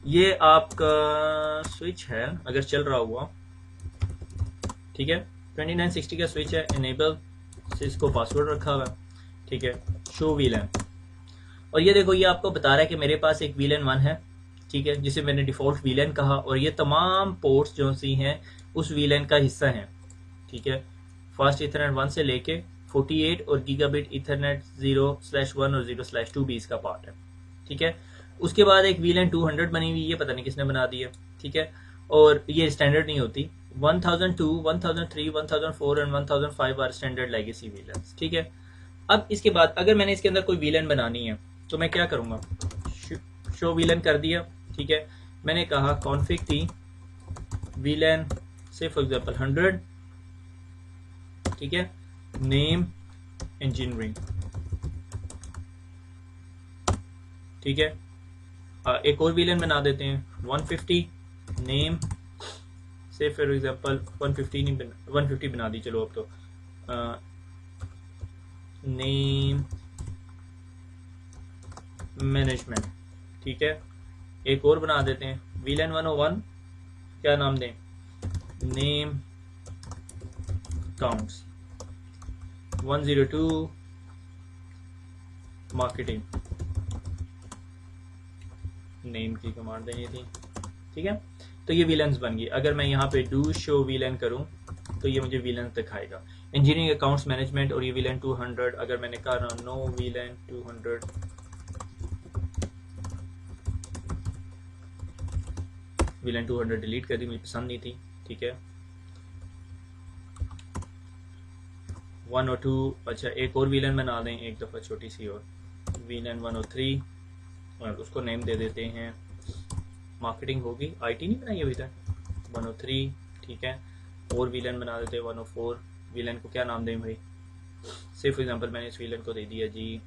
ये आपका स्विच है अगर चल रहा हुआ, ठीक है, 2960 का स्विच है, इनेबल सिस्को पासवर्ड रखा हुआ है, ठीक है, शो वीलन। और ये देखो, ये आपको बता रहा है कि मेरे पास एक वीलन 1 है, ठीक है, जिसे मैंने डिफॉल्ट वीलन कहा, और ये तमाम पोर्ट्स जो सी हैं उस वीलन का हिस्सा हैं, ठीक है। फास्ट इथरनेट 1 से लेके 48 और गीगाबिट इथरनेट 0/1 और 0/2 भी इसका पार्ट है, ठीक है। उसके बाद एक वीलन 200 बनी हुई, ये पता नहीं किसने बना दी है, ठीक है, और ये स्टैंडर्ड नहीं होती। 1002, 1003, 1004 एंड 1005 आर स्टैंडर्ड लेगेसी वीलन्स, ठीक है। अब इसके बाद अगर मैंने इसके अंदर कोई वीलन बनानी है तो मैं क्या करूंगा, शो वीलन कर दिया, ठीक है। मैंने कहा कॉन्फिग थी वीलन से फॉर एग्जांपल 100, ठीक है, नेम इंजीनियरिंग, ठीक है। एक और वीलन बना देते हैं 150, नेम से फॉर एग्जांपल 150 नहीं 150 बना दी, चलो अब तो नेम मैनेजमेंट, ठीक है। एक और बना देते हैं वीलन 101, क्या नाम दें, नेम काउंट्स, 102 मार्केटिंग, नेम की कमांड देनी थी, ठीक है। तो ये वीलन्स बन गई। अगर मैं यहाँ पे डू शो वीलन करूँ तो ये मुझे वीलन दिखाएगा, इंजीनियरिंग अकाउंट्स मैनेजमेंट, और ये वीलन 200। अगर मैंने कहा नो वीलन 200, वीलन 200 डिलीट कर दी, मुझे पसंद नहीं थी, ठीक है। 102, अच्छा एक और वीलन बना दें एक दफ़ा छोटी सी, और वीलन 103, और उसको नेम दे देते हैं मार्केटिंग होगी, आईटी नहीं बनाई अभी तक, 103, ठीक है। और वीलन बना देते हैं 104, वीलन को क्या नाम दें भाई, से फॉर एग्जांपल मैंने इस वीलन को दे दिया जी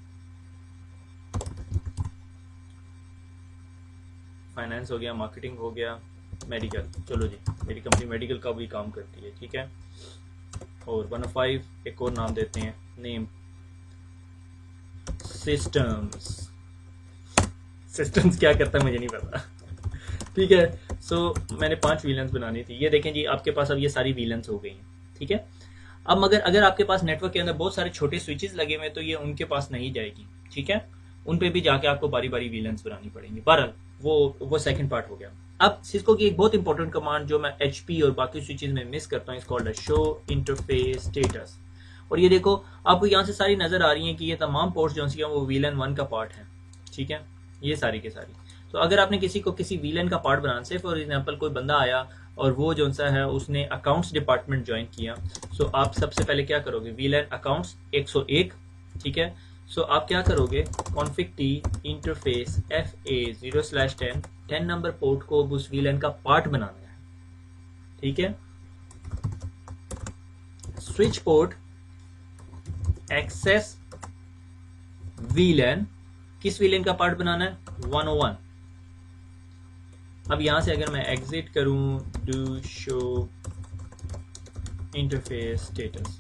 फाइनेंस हो गया, मार्केटिंग हो गया, मेडिकल, चलो जी मेरी कंपनी मेडिकल का भी काम करती है, ठीक है। और 105 एक और नाम देते हैं, नेम सिस्टम्स, सिस्टम्स क्या करता है मुझे नहीं पता, ठीक है। सो मैंने 5 वीलन्स बनानी थी, ये देखें जी आपके पास अब ये सारी वीलन्स हो गई हैं, ठीक है। अब मगर अगर आपके पास नेटवर्क के अंदर बहुत सारे छोटे स्विचेस लगे हुए तो ये उनके पास नहीं जाएगी, ठीक है, उन पे भी जाके आपको बारी बारी वीलन्स बनानी पड़ेंगी। बहरहाल वो सेकंड पार्ट हो गया। अब सिस्को की एक बहुत इंपॉर्टेंट कमांड जो मैं एचपी और बाकी स्विचेस में मिस करता हूँ, कॉल्ड शो इंटरफेस स्टेटस। और ये देखो आपको यहाँ से सारी नजर आ रही है कि ये तमाम पोर्ट्स जो सी वो वीलन 1 का पार्ट है, ठीक है, ये सारी के सारी। तो अगर आपने किसी को किसी वीलन का पार्ट बनाना से फॉर एग्जांपल कोई बंदा आया और वो जो सा है उसने अकाउंट्स डिपार्टमेंट ज्वाइन किया, सो आप सबसे पहले क्या करोगे, वीलन अकाउंट्स 101, ठीक है। सो आप क्या करोगे, config T interface FA0/10, 10 number port को उस वीलन का पार्ट बनाना है, ठीक है। स्विच पोर्ट एक्सेस वीलन, किस वीलन का पार्ट बनाना है, 101। अब यहां से अगर मैं एग्जिट करूं, डू शो इंटरफेस स्टेटस,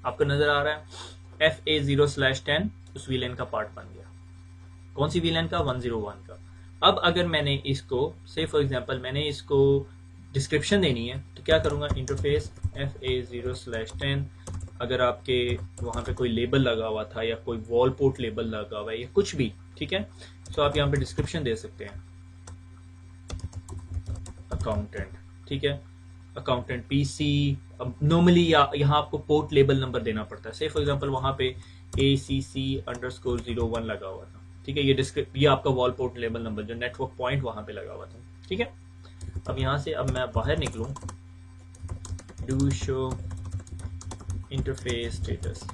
आपको नजर आ रहा है FA0/10 उस वीलन का पार्ट बन गया। कौन सी वीलन का, 101 का। अब अगर मैंने इसको से फॉर एग्जांपल मैंने इसको डिस्क्रिप्शन देनी है तो क्या करूंगा, इंटरफेस FA0/10, अगर आपके वहां पे कोई लेबल लगा हुआ था या कोई वॉल पोर्ट लेबल लगा हुआ है या कुछ भी, ठीक है, तो आप यहाँ पे डिस्क्रिप्शन दे सकते हैं, अकाउंटेंट, ठीक है, अकाउंटेंट PC। अब नॉर्मली यहाँ आपको पोर्ट लेबल नंबर देना पड़ता है, से फॉर एग्जांपल वहाँ पे ACC_01 लगा हुआ था, ठीक है, ये आपका वॉल पोर्ट लेबल नंबर जो नेटवर्क पॉइंट वहाँ पे लगा हुआ था, ठीक है। अब यहाँ से अब मैं बाहर निकलूँ, डू शो इंटरफेस स्टेटस।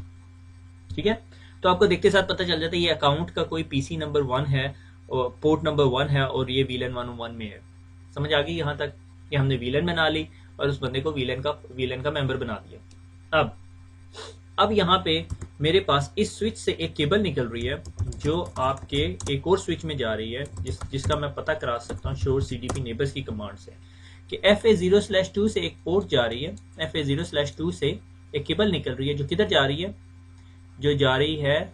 ठीक है, तो आपको देखते साथ पता चल जाता है ये अकाउंट का कोई पीसी नंबर 1 है और पोर्ट नंबर 1 है और ये वीलन 101 में है। समझ आ गई यहाँ तक कि हमने वीलन बना ली और उस बंदे को वीलन का मेंबर बना दिया। अब यहाँ पे मेरे पास इस स्विच से एक केबल निकल रही है जो आपके एक और स्विच में जा रही है, जिसका मैं पता करा सकता हूँ शोर CDP नेबर्स की कमांड से कि FA0/2 से एक पोर्ट जा रही है, FA0/2 से एक केबल निकल रही है जो किधर जा रही है, जो जा रही है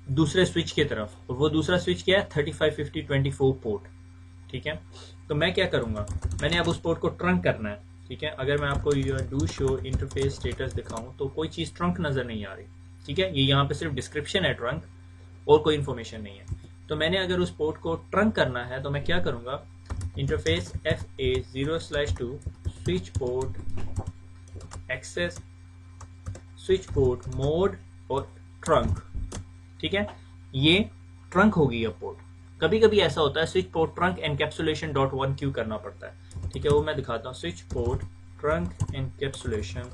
दूसरे स्विच की तरफ, और वो दूसरा स्विच क्या है 355024 पोर्ट। ठीक है, तो मैं क्या करूंगा, मैंने अब उस पोर्ट को ट्रंक करना है। ठीक है, अगर मैं आपको डू शो इंटरफेस स्टेटस दिखाऊं तो कोई चीज़ ट्रंक नज़र नहीं आ रही। ठीक है, ये यहाँ पे सिर्फ डिस्क्रिप्शन है ट्रंक और कोई इन्फॉर्मेशन नहीं है। तो मैंने अगर उस पोर्ट को ट्रंक करना है तो मैं क्या करूँगा, interface FA0/2 switch port access switch port mode और ट्रंक। ठीक है, ये ट्रंक होगी अब पोर्ट। कभी कभी ऐसा होता है switch port trunk encapsulation .1 Q करना पड़ता है। ठीक है, वो मैं दिखाता हूँ, स्विच पोर्ट ट्रंक एनकैप्सुलेशन।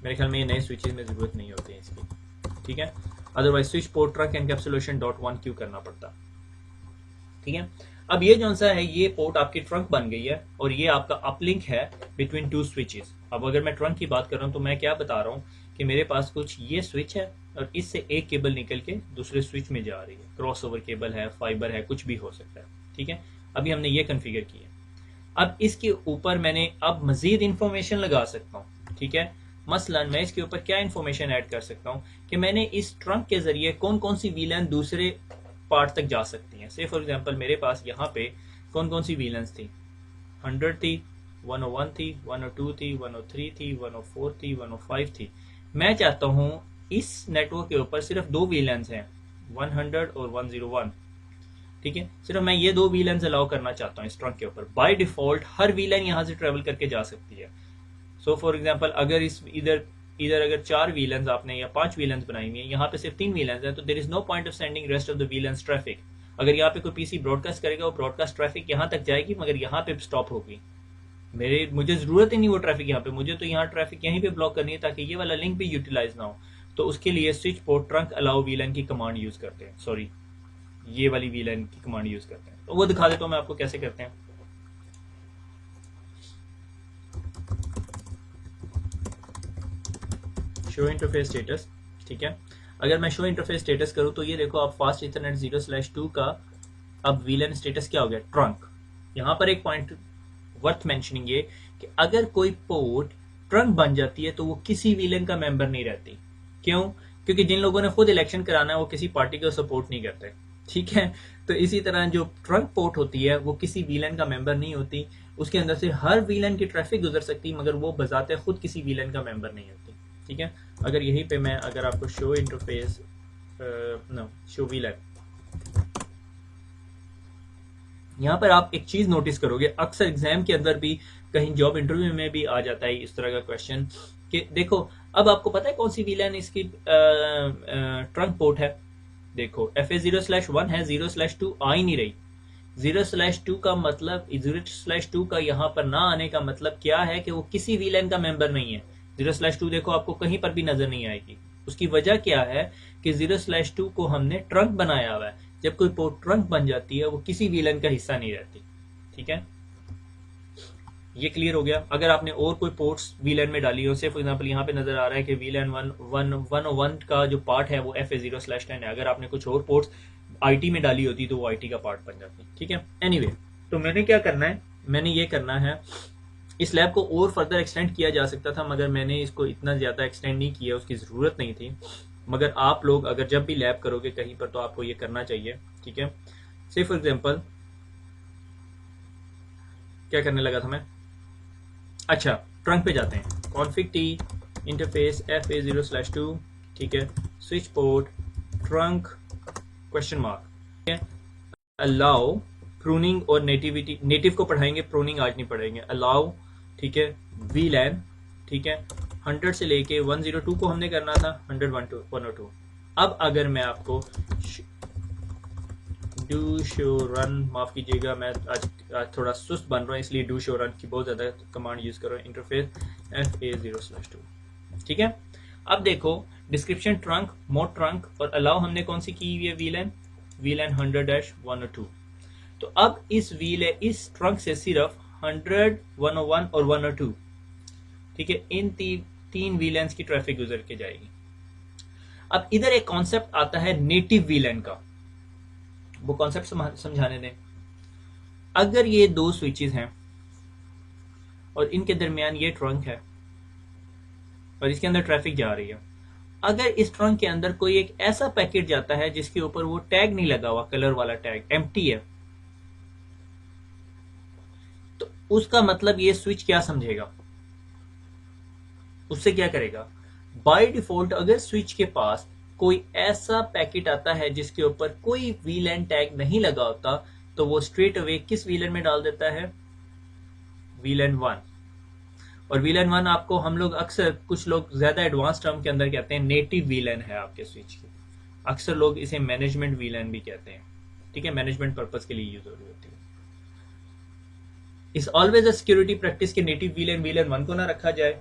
मेरे ख्याल में ये नए स्विचेस में जरूरत नहीं होती है इसकी। ठीक है, otherwise switch port trunk encapsulation .1 Q करना पड़ता। ठीक है, अब ये जो सा है ये पोर्ट आपकी ट्रंक बन गई है और ये आपका अपलिंक है बिटवीन 2 स्विचेस। अब अगर मैं ट्रंक की बात कर रहा हूँ तो मैं क्या बता रहा हूँ कि मेरे पास कुछ ये स्विच है और इससे एक केबल निकल के दूसरे स्विच में जा रही है, क्रॉसओवर केबल है, फाइबर है, कुछ भी हो सकता है। ठीक है, अभी हमने ये कॉन्फ़िगर किया। अब इसके ऊपर मैंने अब मजीद इंफॉर्मेशन लगा सकता हूँ। ठीक है, मसलन मैं इसके ऊपर क्या इंफॉर्मेशन ऐड कर सकता हूँ कि मैंने इस ट्रंक के जरिए कौन कौन सी वीलन दूसरे पार्ट तक जा सकती हैं। से फॉर एग्जांपल मेरे पास यहाँ पे कौन कौन सी वीलेंस थी, 100 थी, 101 थी, 102 थी, 103 थी, 104 थी, 105 थी। मैं चाहता हूँ इस नेटवर्क के ऊपर सिर्फ 2 वीलेंस हैं, 100 और 101। ठीक है, सिर्फ मैं ये 2 वीलेंस अलाउ करना चाहता हूँ इस ट्रंक के ऊपर। बाय डिफॉल्ट हर वीलेन यहाँ से ट्रेवल करके जा सकती है। सो फॉर एग्जाम्पल अगर इस इधर अगर 4 वीलेंस आपने या 5 वीलेंस बनाई हुई है, यहाँ पे सिर्फ 3 वीलेंस हैं, तो there is no point of sending rest of the VLANs traffic. अगर यहाँ पे कोई पीसी ब्रॉडकास्ट करेगा वो ब्रॉडकास्ट ट्रैफिक यहाँ तक जाएगी मगर यहाँ पे स्टॉप होगी। मुझे जरूरत ही नहीं वो ट्रैफिक यहाँ पे, मुझे तो यहाँ ट्रैफिक यहीं पे ब्लॉक करनी है ताकि ये वाला लिंक भी यूटिलाइज ना हो। तो उसके लिए switch port trunk allow VLAN की कमांड यूज करते हैं, सॉरी ये वाली वीलन की कमांड यूज करते हैं। तो वो दिखा देता हूँ मैं आपको कैसे करते हैं। Show interface status. ठीक है, अगर मैं शो इंटरफेस स्टेटस करूँ तो ये देखो आप फास्ट इथरनेट 0/2 का अब वीलन स्टेटस क्या हो गया, ट्रंक। यहाँ पर एक पॉइंट वर्थ मेंशनिंग ये कि अगर कोई पोर्ट ट्रंक बन जाती है तो वो किसी वीलन का मेंबर नहीं रहती। क्यों? क्योंकि जिन लोगों ने खुद इलेक्शन कराना है वो किसी पार्टी को सपोर्ट नहीं करते। ठीक है, तो इसी तरह जो ट्रंक पोर्ट होती है वो किसी वीलन का मेंबर नहीं होती, उसके अंदर से हर वीलन की ट्रैफिक गुजर सकती मगर वो बजाते खुद किसी वीलन का मेंबर नहीं होती। ठीक है, अगर यहीं पे मैं अगर आपको शो इंटरफेस शो वीलन, यहाँ पर आप एक चीज नोटिस करोगे, अक्सर एग्जाम के अंदर भी कहीं जॉब इंटरव्यू में भी आ जाता है इस तरह का क्वेश्चन कि देखो अब आपको पता है कौन सी वीलन इसकी ट्रंक पोर्ट है। देखो FA0/1 है, 0/2 आ ही नहीं रही। 0/2 का मतलब 0/2 का यहाँ पर ना आने का मतलब क्या है कि वो किसी वीलन का मेंबर नहीं है। 0/2 देखो आपको कहीं पर भी नजर नहीं आएगी। उसकी वजह क्या है कि 0/2 को हमने ट्रंक बनाया हुआ है। जब कोई पोर्ट ट्रंक बन जाती है वो किसी वीलन का हिस्सा नहीं रहती। ठीक है, ये क्लियर हो गया। अगर आपने और कोई पोर्ट्स वीलन में डाली हो, से फॉर एग्जांपल यहाँ पे नजर आ रहा है कि वीलन 101 का जो पार्ट है वो FA0/10 है। अगर आपने कुछ और पोर्ट्स IT में डाली होती तो वो IT का पार्ट बन जाती। ठीक है, एनीवे तो मैंने क्या करना है, मैंने ये करना है, इस लैब को और फर्दर एक्सटेंड किया जा सकता था मगर मैंने इसको इतना ज्यादा एक्सटेंड नहीं किया, उसकी जरूरत नहीं थी। मगर आप लोग अगर जब भी लैब करोगे कहीं पर तो आपको ये करना चाहिए। ठीक है, से फॉर एग्जांपल क्या करने लगा था मैं, अच्छा ट्रंक पे जाते हैं, कॉन्फिग टी इंटरफेस FA0/2। ठीक है, switch port trunk question mark. ठीक है, अलाउ प्रूनिंग और नेटिविटी, नेटिव को पढ़ाएंगे, प्रूनिंग आज नहीं पढ़ेंगे। अलाउ, ठीक है, वीलैन, ठीक है, 100 से लेके 102 को हमने करना था, 100 102। अब अगर मैं आपको डू शो रन, माफ़ कीजिएगा मैं आज थोड़ा सुस्त बन रहा हूँ, इसलिए डू शो रन की बहुत ज़्यादा कमांड यूज़ करो। इंटरफेस FA0/2, ठीक है। अब देखो डिस्क्रिप्शन ट्रंक, मोड ट्रंक और अलाउ हमने कौन सी की हुई है, VLAN 100-1 और 2। तो अब इस इस ट्रंक से सिर्फ 100, 101 और 1 और 2, ठीक है, इन तीन VLANs की ट्रैफिक गुजर के जाएगी। अब इधर एक कॉन्सेप्ट आता है नेटिव VLAN का, वो कॉन्सेप्ट समझाने दें। अगर ये दो स्विचेस हैं और इनके दरमियान ये ट्रंक है और इसके अंदर ट्रैफिक जा रही है, अगर इस ट्रंक के अंदर कोई एक ऐसा पैकेट जाता है जिसके ऊपर वो टैग नहीं लगा हुआ, कलर वाला टैग एम्प्टी है, तो उसका मतलब ये स्विच क्या समझेगा, उससे क्या करेगा। बाय डिफॉल्ट अगर स्विच के पास कोई ऐसा पैकेट आता है जिसके ऊपर कोई VLAN टैग नहीं लगा होता, तो वो स्ट्रेट अवे किस VLAN में डाल देता है, VLAN 1। और VLAN 1 आपको हम लोग अक्सर, कुछ लोग ज्यादा एडवांस टर्म के अंदर कहते हैं नेटिव VLAN है आपके स्विच की। अक्सर लोग इसे मैनेजमेंट VLAN भी कहते हैं, ठीक है, मैनेजमेंट पर्पस के लिए यूज हो रही होती है। इस ऑलवेज अ सिक्योरिटी प्रैक्टिस के नेटिव VLAN 1 को ना रखा जाए।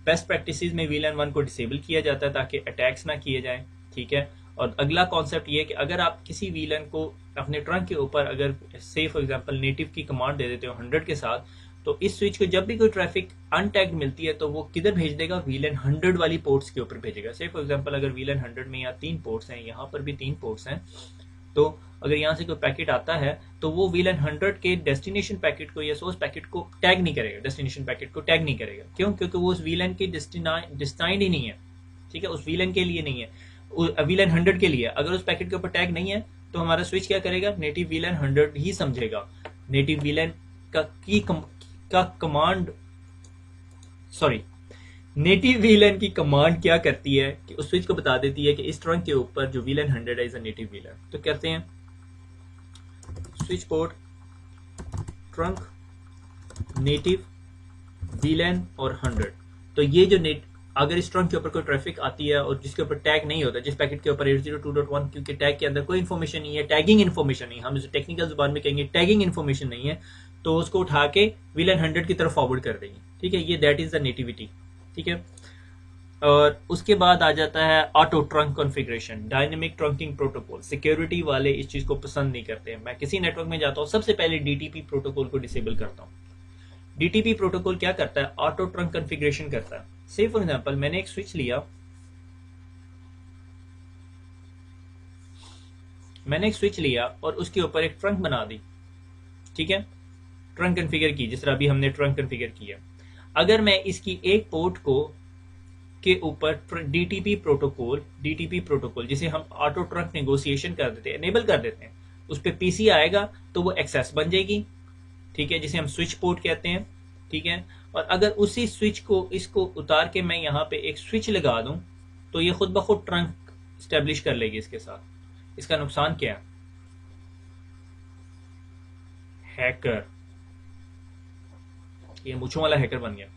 बेस्ट प्रैक्टिसेस में VLAN 1 को डिसेबल किया जाता है ताकि अटैक्स ना किए जाएं, ठीक है। और अगला कॉन्सेप्ट ये है कि अगर आप किसी VLAN को अपने ट्रंक के ऊपर अगर से फॉर एग्जांपल नेटिव की कमांड दे देते हो 100 के साथ, तो इस स्विच को जब भी कोई ट्रैफिक अनटैग्ड मिलती है तो वो किधर भेज देगा, VLAN 100 वाली पोर्ट्स के ऊपर भेजेगा। से फॉर एग्जांपल अगर VLAN 100 में यहाँ 3 पोर्ट्स हैं, यहाँ पर भी 3 पोर्ट्स हैं, तो अगर यहाँ से कोई पैकेट आता है तो वो VLAN 100 के डेस्टिनेशन पैकेट को या सोर्स पैकेट को टैग नहीं करेगा, डेस्टिनेशन पैकेट को टैग नहीं करेगा। क्यों? क्योंकि वो उस VLAN की डिस्टाइंड ही नहीं है, ठीक है, उस VLAN के लिए नहीं है, VLAN 100 के लिए। अगर उस पैकेट के ऊपर टैग नहीं है तो हमारा स्विच क्या करेगा, नेटिव VLAN 100 ही समझेगा। नेटिव VLAN का कमांड, सॉरी, नेटिव VLAN की कमांड क्या करती है कि उस स्विच को बता देती है कि इस ट्रंक के ऊपर जो VLAN 100 है इज अ नेटिव VLAN। तो कहते हैं switch port trunk native VLAN और 100। तो ये जो अगर इस ट्रंक के ऊपर कोई ट्रैफिक आती है और जिसके ऊपर टैग नहीं होता, जिस पैकेट के ऊपर 802.1 क्योंकि टैग के अंदर कोई इन्फॉर्मेशन नहीं है, टैगिंग इन्फॉर्मेशन नहीं, हम इसे टेक्निकल जुबान में कहेंगे टैगिंग इन्फॉर्मेशन नहीं है, तो उसको उठा के VLAN 100 की तरफ फॉरवर्ड कर देंगे, ठीक है। ये दैट इज द नेटिविटी, ठीक है। और उसके बाद आ जाता है auto trunk configuration, dynamic trunking protocol. Security वाले इस चीज को पसंद नहीं करते। मैं किसी नेटवर्क में जाता हूँ सबसे पहले DTP प्रोटोकॉल को डिसेबल करता हूँ। DTP प्रोटोकॉल क्या करता है, ऑटो ट्रंक कॉन्फ़िगरेशन करता है। से फॉर एग्जांपल मैंने एक स्विच लिया, और उसके ऊपर एक ट्रंक बना दी, ठीक है, ट्रंक कॉन्फ़िगर की, जिस तरह अभी हमने ट्रंक कॉन्फ़िगर किया। अगर मैं इसकी एक पोर्ट को के ऊपर DTP प्रोटोकॉल जिसे हम ऑटो ट्रंक नेगोशिएशन कर देते हैं, एनेबल कर देते हैं, उस पर PC आएगा तो वो एक्सेस बन जाएगी, ठीक है, जिसे हम स्विच पोर्ट कहते हैं, ठीक है। और अगर उसी स्विच को इसको उतार के मैं यहाँ पे एक स्विच लगा दूं तो ये खुद ब खुद ट्रंक स्टैब्लिश कर लेगी इसके साथ। इसका नुकसान क्या है, हैकर, ये मूंछों वाला हैकर बन गया।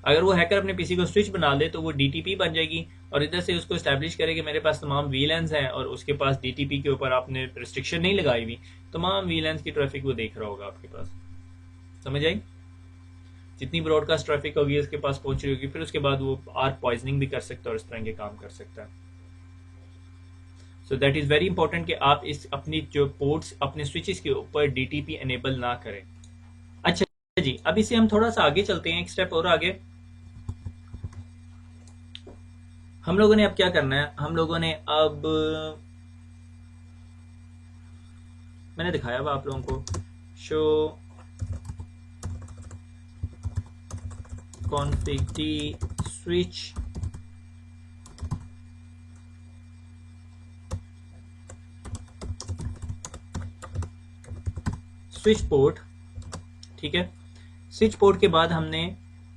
अगर वो हैकर अपने PC को स्विच बना ले तो वो DTP बन जाएगी और इधर से उसको स्टैब्लिश करे कि मेरे पास तमाम VLANs हैं और उसके पास DTP के ऊपर आपने रिस्ट्रिक्शन नहीं लगाई हुई, तमाम VLANs की ट्रैफिक वो देख रहा होगा आपके पास। समझ आई? जितनी ब्रॉडकास्ट ट्रैफिक होगी उसके पास पहुंच रही होगी, फिर उसके बाद वो आर्क पॉइजनिंग भी कर सकता है और इस तरह के काम कर सकता है। So that is very important कि आप इस अपनी जो पोर्ट्स अपने स्विचेस के ऊपर DTP एनेबल ना करें। अच्छा जी, अब इसे हम थोड़ा सा आगे चलते हैं, एक स्टेप और आगे। हम लोगों ने अब क्या करना है, हम लोगों ने अब मैंने दिखाया हुआ आप लोगों को, show config t switch port, ठीक है। स्विच पोर्ट के बाद हमने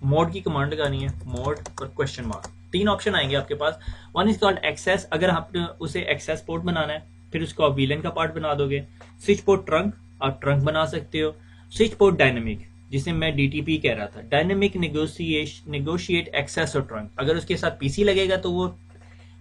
मोड की कमांड लगानी है, मोड और क्वेश्चन मार्क। 3 ऑप्शन आएंगे आपके पास। वन इज कॉल्ड एक्सेस, अगर आपने उसे एक्सेस पोर्ट बनाना है फिर उसको आप VLAN का पार्ट बना दोगे। स्विच पोर्ट ट्रंक, आप ट्रंक बना सकते हो। स्विच पोर्ट डायनेमिक, जिसे मैं DTP कह रहा था, डायनेमिक नेगोशिएट एक्सेस और ट्रंक, अगर उसके साथ PC लगेगा तो वो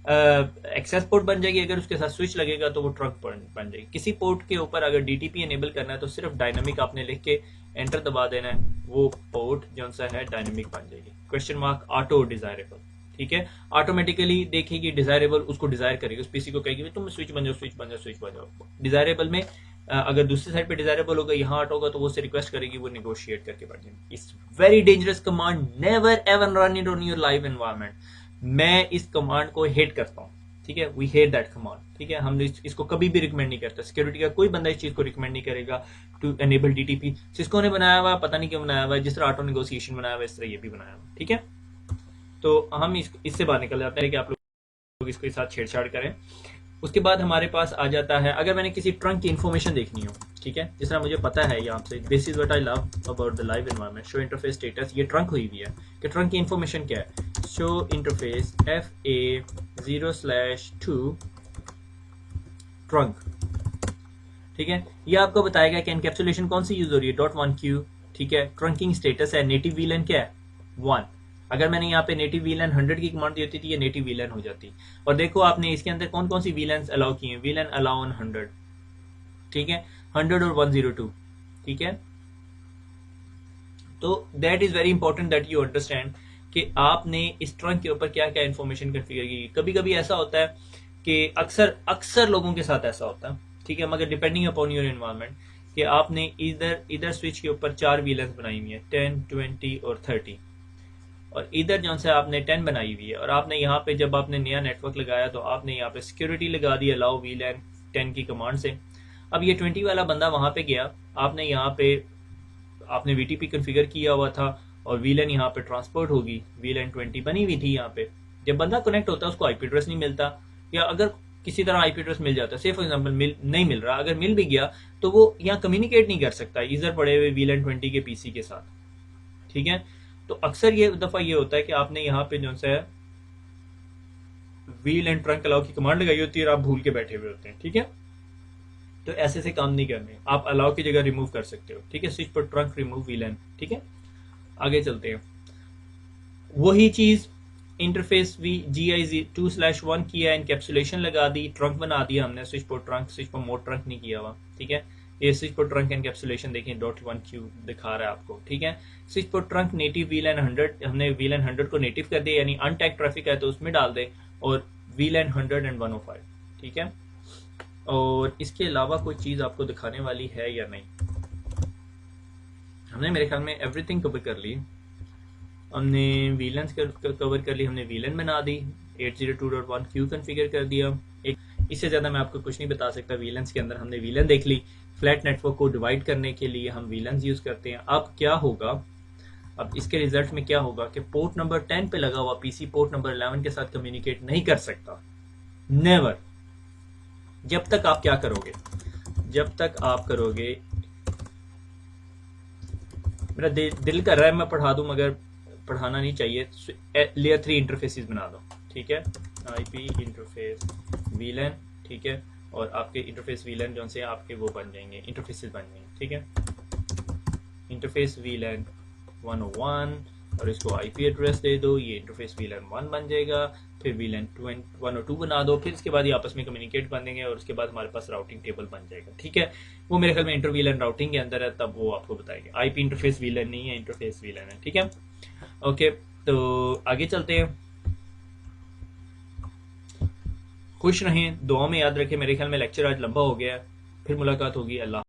एक्सेस पोर्ट बन जाएगी, अगर उसके साथ स्विच लगेगा तो वो ट्रंक बन जाएगी। किसी पोर्ट के ऊपर अगर डीटीपी एनेबल करना है तो सिर्फ डायनामिक आपने लिख के एंटर दबा देना है, वो पोर्ट जो सा है डायनामिक बन जाएगी। क्वेश्चन मार्क ऑटो डिजायरेबल, ठीक है, ऑटोमेटिकली देखेगी डिजायरेबल, उसको डिजायर करेगी, उस पीसी को कहेगी तुम स्विच बन जाओ, स्विच बन जाओ, स्विच बन जाओ। डिजायरेबल में अगर दूसरी साइड पे डिजायरेबल होगा, यहाँ ऑटो होगा, तो वो उससे रिक्वेस्ट करेगी, वो नेगोशिएट करके बढ़ जाएगी। It's very dangerous command, never ever run it on your live environment. मैं इस कमांड को हेट करता हूँ, ठीक है, वी हेट दैट कमांड, ठीक है, हम इसको कभी भी रिकमेंड नहीं करते। सिक्योरिटी का कोई बंदा इस चीज को रिकमेंड नहीं करेगा टू एनेबल डीटीपी। सिस्को ने बनाया हुआ, पता नहीं क्यों बनाया हुआ है, जिस तरह ऑटो नेगोशिएशन बनाया हुआ इस तरह ये भी बनाया हुआ, ठीक है। तो हम इससे बाहर निकल जाते हैं कि आप लोग इसके साथ छेड़छाड़ करें। उसके बाद हमारे पास आ जाता है, अगर मैंने किसी ट्रंक की इन्फॉर्मेशन देखनी हो, ठीक है, जिस तरह मुझे पता है यहाँ से, this is what I love about the live environment, show interface status, ये ट्रंक हुई हुई है कि ट्रंक की इन्फॉर्मेशन क्या है, शो इंटरफेस FA0/2 ट्रंक, ठीक है, ये आपको बताएगा कि एनकैप्सुलेशन कौन सी यूज हो रही है, .1q, ठीक है, ट्रंकिंग स्टेटस है, नेटिव वीलन क्या है 1। अगर मैंने यहाँ पे नेटिव वीलन 100 की कमांड दी होती थी, ये नेटिव वीलन हो जाती। और देखो आपने इसके अंदर कौन कौन सी वीलन अलाउ की हैं, वीलन अलाउ ऑन 100, ठीक है, 100 और 102, ठीक है। तो that is very important that you understand कि आपने इस ट्रंक के ऊपर क्या क्या इन्फॉर्मेशन कॉन्फ़िगर की। कभी कभी ऐसा होता है कि अक्सर लोगों के साथ ऐसा होता है, ठीक है, मगर डिपेंडिंग अपॉन योर एनवायरनमेंट, कि आपने इधर स्विच के ऊपर 4 वीलन बनाई हुई है, 10, 20 और 30, और इधर जो से आपने 10 बनाई हुई है, और आपने यहाँ पे जब आपने नया नेटवर्क लगाया तो आपने यहाँ पे सिक्योरिटी लगा दी अलाउ वीलन 10 की कमांड से। अब ये 20 वाला बंदा वहां पे गया, आपने यहाँ पे आपने VTP कॉन्फ़िगर किया हुआ था और वीलन यहाँ पे ट्रांसपोर्ट होगी, वीलन 20 बनी हुई थी यहाँ पे। जब बंदा कनेक्ट होता है उसको आईपी एड्रेस नहीं मिलता, या अगर किसी तरह आईपी एड्रेस मिल जाता है, से फॉर एग्जांपल नहीं मिल रहा, अगर मिल भी गया तो वो यहाँ कम्युनिकेट नहीं कर सकता इधर पड़े हुए वीलन 20 के पीसी के साथ, ठीक है। तो अक्सर ये दफा ये होता है कि आपने यहाँ पे जो है व्हील एंड ट्रंक अलाउ की कमांड लगाई होती है और आप भूल के बैठे हुए होते हैं, ठीक है। तो ऐसे से काम नहीं करने, आप अलाउ की जगह रिमूव कर सकते हो, ठीक है, स्विच पर ट्रंक रिमूव व्हील एंड, ठीक है। आगे चलते हैं, वही चीज इंटरफेस GI2/1 किया, एनकैप्सुलेशन लगा दी, ट्रंक बना दिया हमने, स्विच पर ट्रंक, स्विच पर मोड ट्रंक नहीं किया हुआ, ठीक है। ये स्विच पर ट्रंक एनकैप्सुलेशन देखें, .1q दिखा रहा है आपको, ठीक है। स्विच पर ट्रंक नेटिव वीलन 100, हमने वीलन 100 को नेटिव कर दिया, यानी अनटैग ट्रैफिक है तो उसमें डाल दे, और वीलन 100 एंड 105, ठीक है। और इसके अलावा कोई चीज आपको दिखाने वाली है या नहीं, हमने मेरे ख्याल में एवरीथिंग कवर कर ली। हमने वीलन कवर कर ली, हमने वीलन बना दी, 802.1q कॉन्फ़िगर कर दिया। एक इससे ज़्यादा मैं आपको कुछ नहीं बता सकता। वीलन्स के अंदर हमने वीलन देख ली, फ्लैट नेटवर्क को डिवाइड करने के लिए हम वीलन्स यूज़ करते हैं। अब क्या होगा, अब इसके रिजल्ट में क्या होगा कि पोर्ट नंबर 10 पे लगा हुआ पीसी पोर्ट नंबर 11 के साथ कम्युनिकेट नहीं कर सकता, नेवर। जब तक आप क्या करोगे, जब तक आप करोगे, मेरा दिल कर रहा है मैं पढ़ा दूं मगर पढ़ाना नहीं चाहिए, लेयर 3 इंटरफेसेस बना दो, ठीक है, आईपी इंटरफेस वीलन, ठीक है, और आपके इंटरफेस वीलन जो से आपके वो बन जाएंगे, इंटरफेसेस बन जाएंगे, ठीक है। इंटरफेस वीलन 101 और इसको आईपी एड्रेस दे दो, ये इंटरफेस वीलन 1 बन जाएगा, फिर वीलन 102 बना दो, फिर इसके बाद ये आपस में कम्युनिकेट बन देंगे और उसके बाद हमारे पास राउटिंग टेबल बन जाएगा, ठीक है। वो मेरे ख्याल में इंटर वीलन राउटिंग के अंदर है, तब वो आपको बताएंगे। आईपी इंटरफेस वीलन नहीं है, इंटरफेस वीलन है, ठीक है। ओके, तो आगे चलते हैं। खुश रहें, दुआ में याद रखें। मेरे ख्याल में लेक्चर आज लंबा हो गया है, फिर मुलाकात होगी। अल्लाह।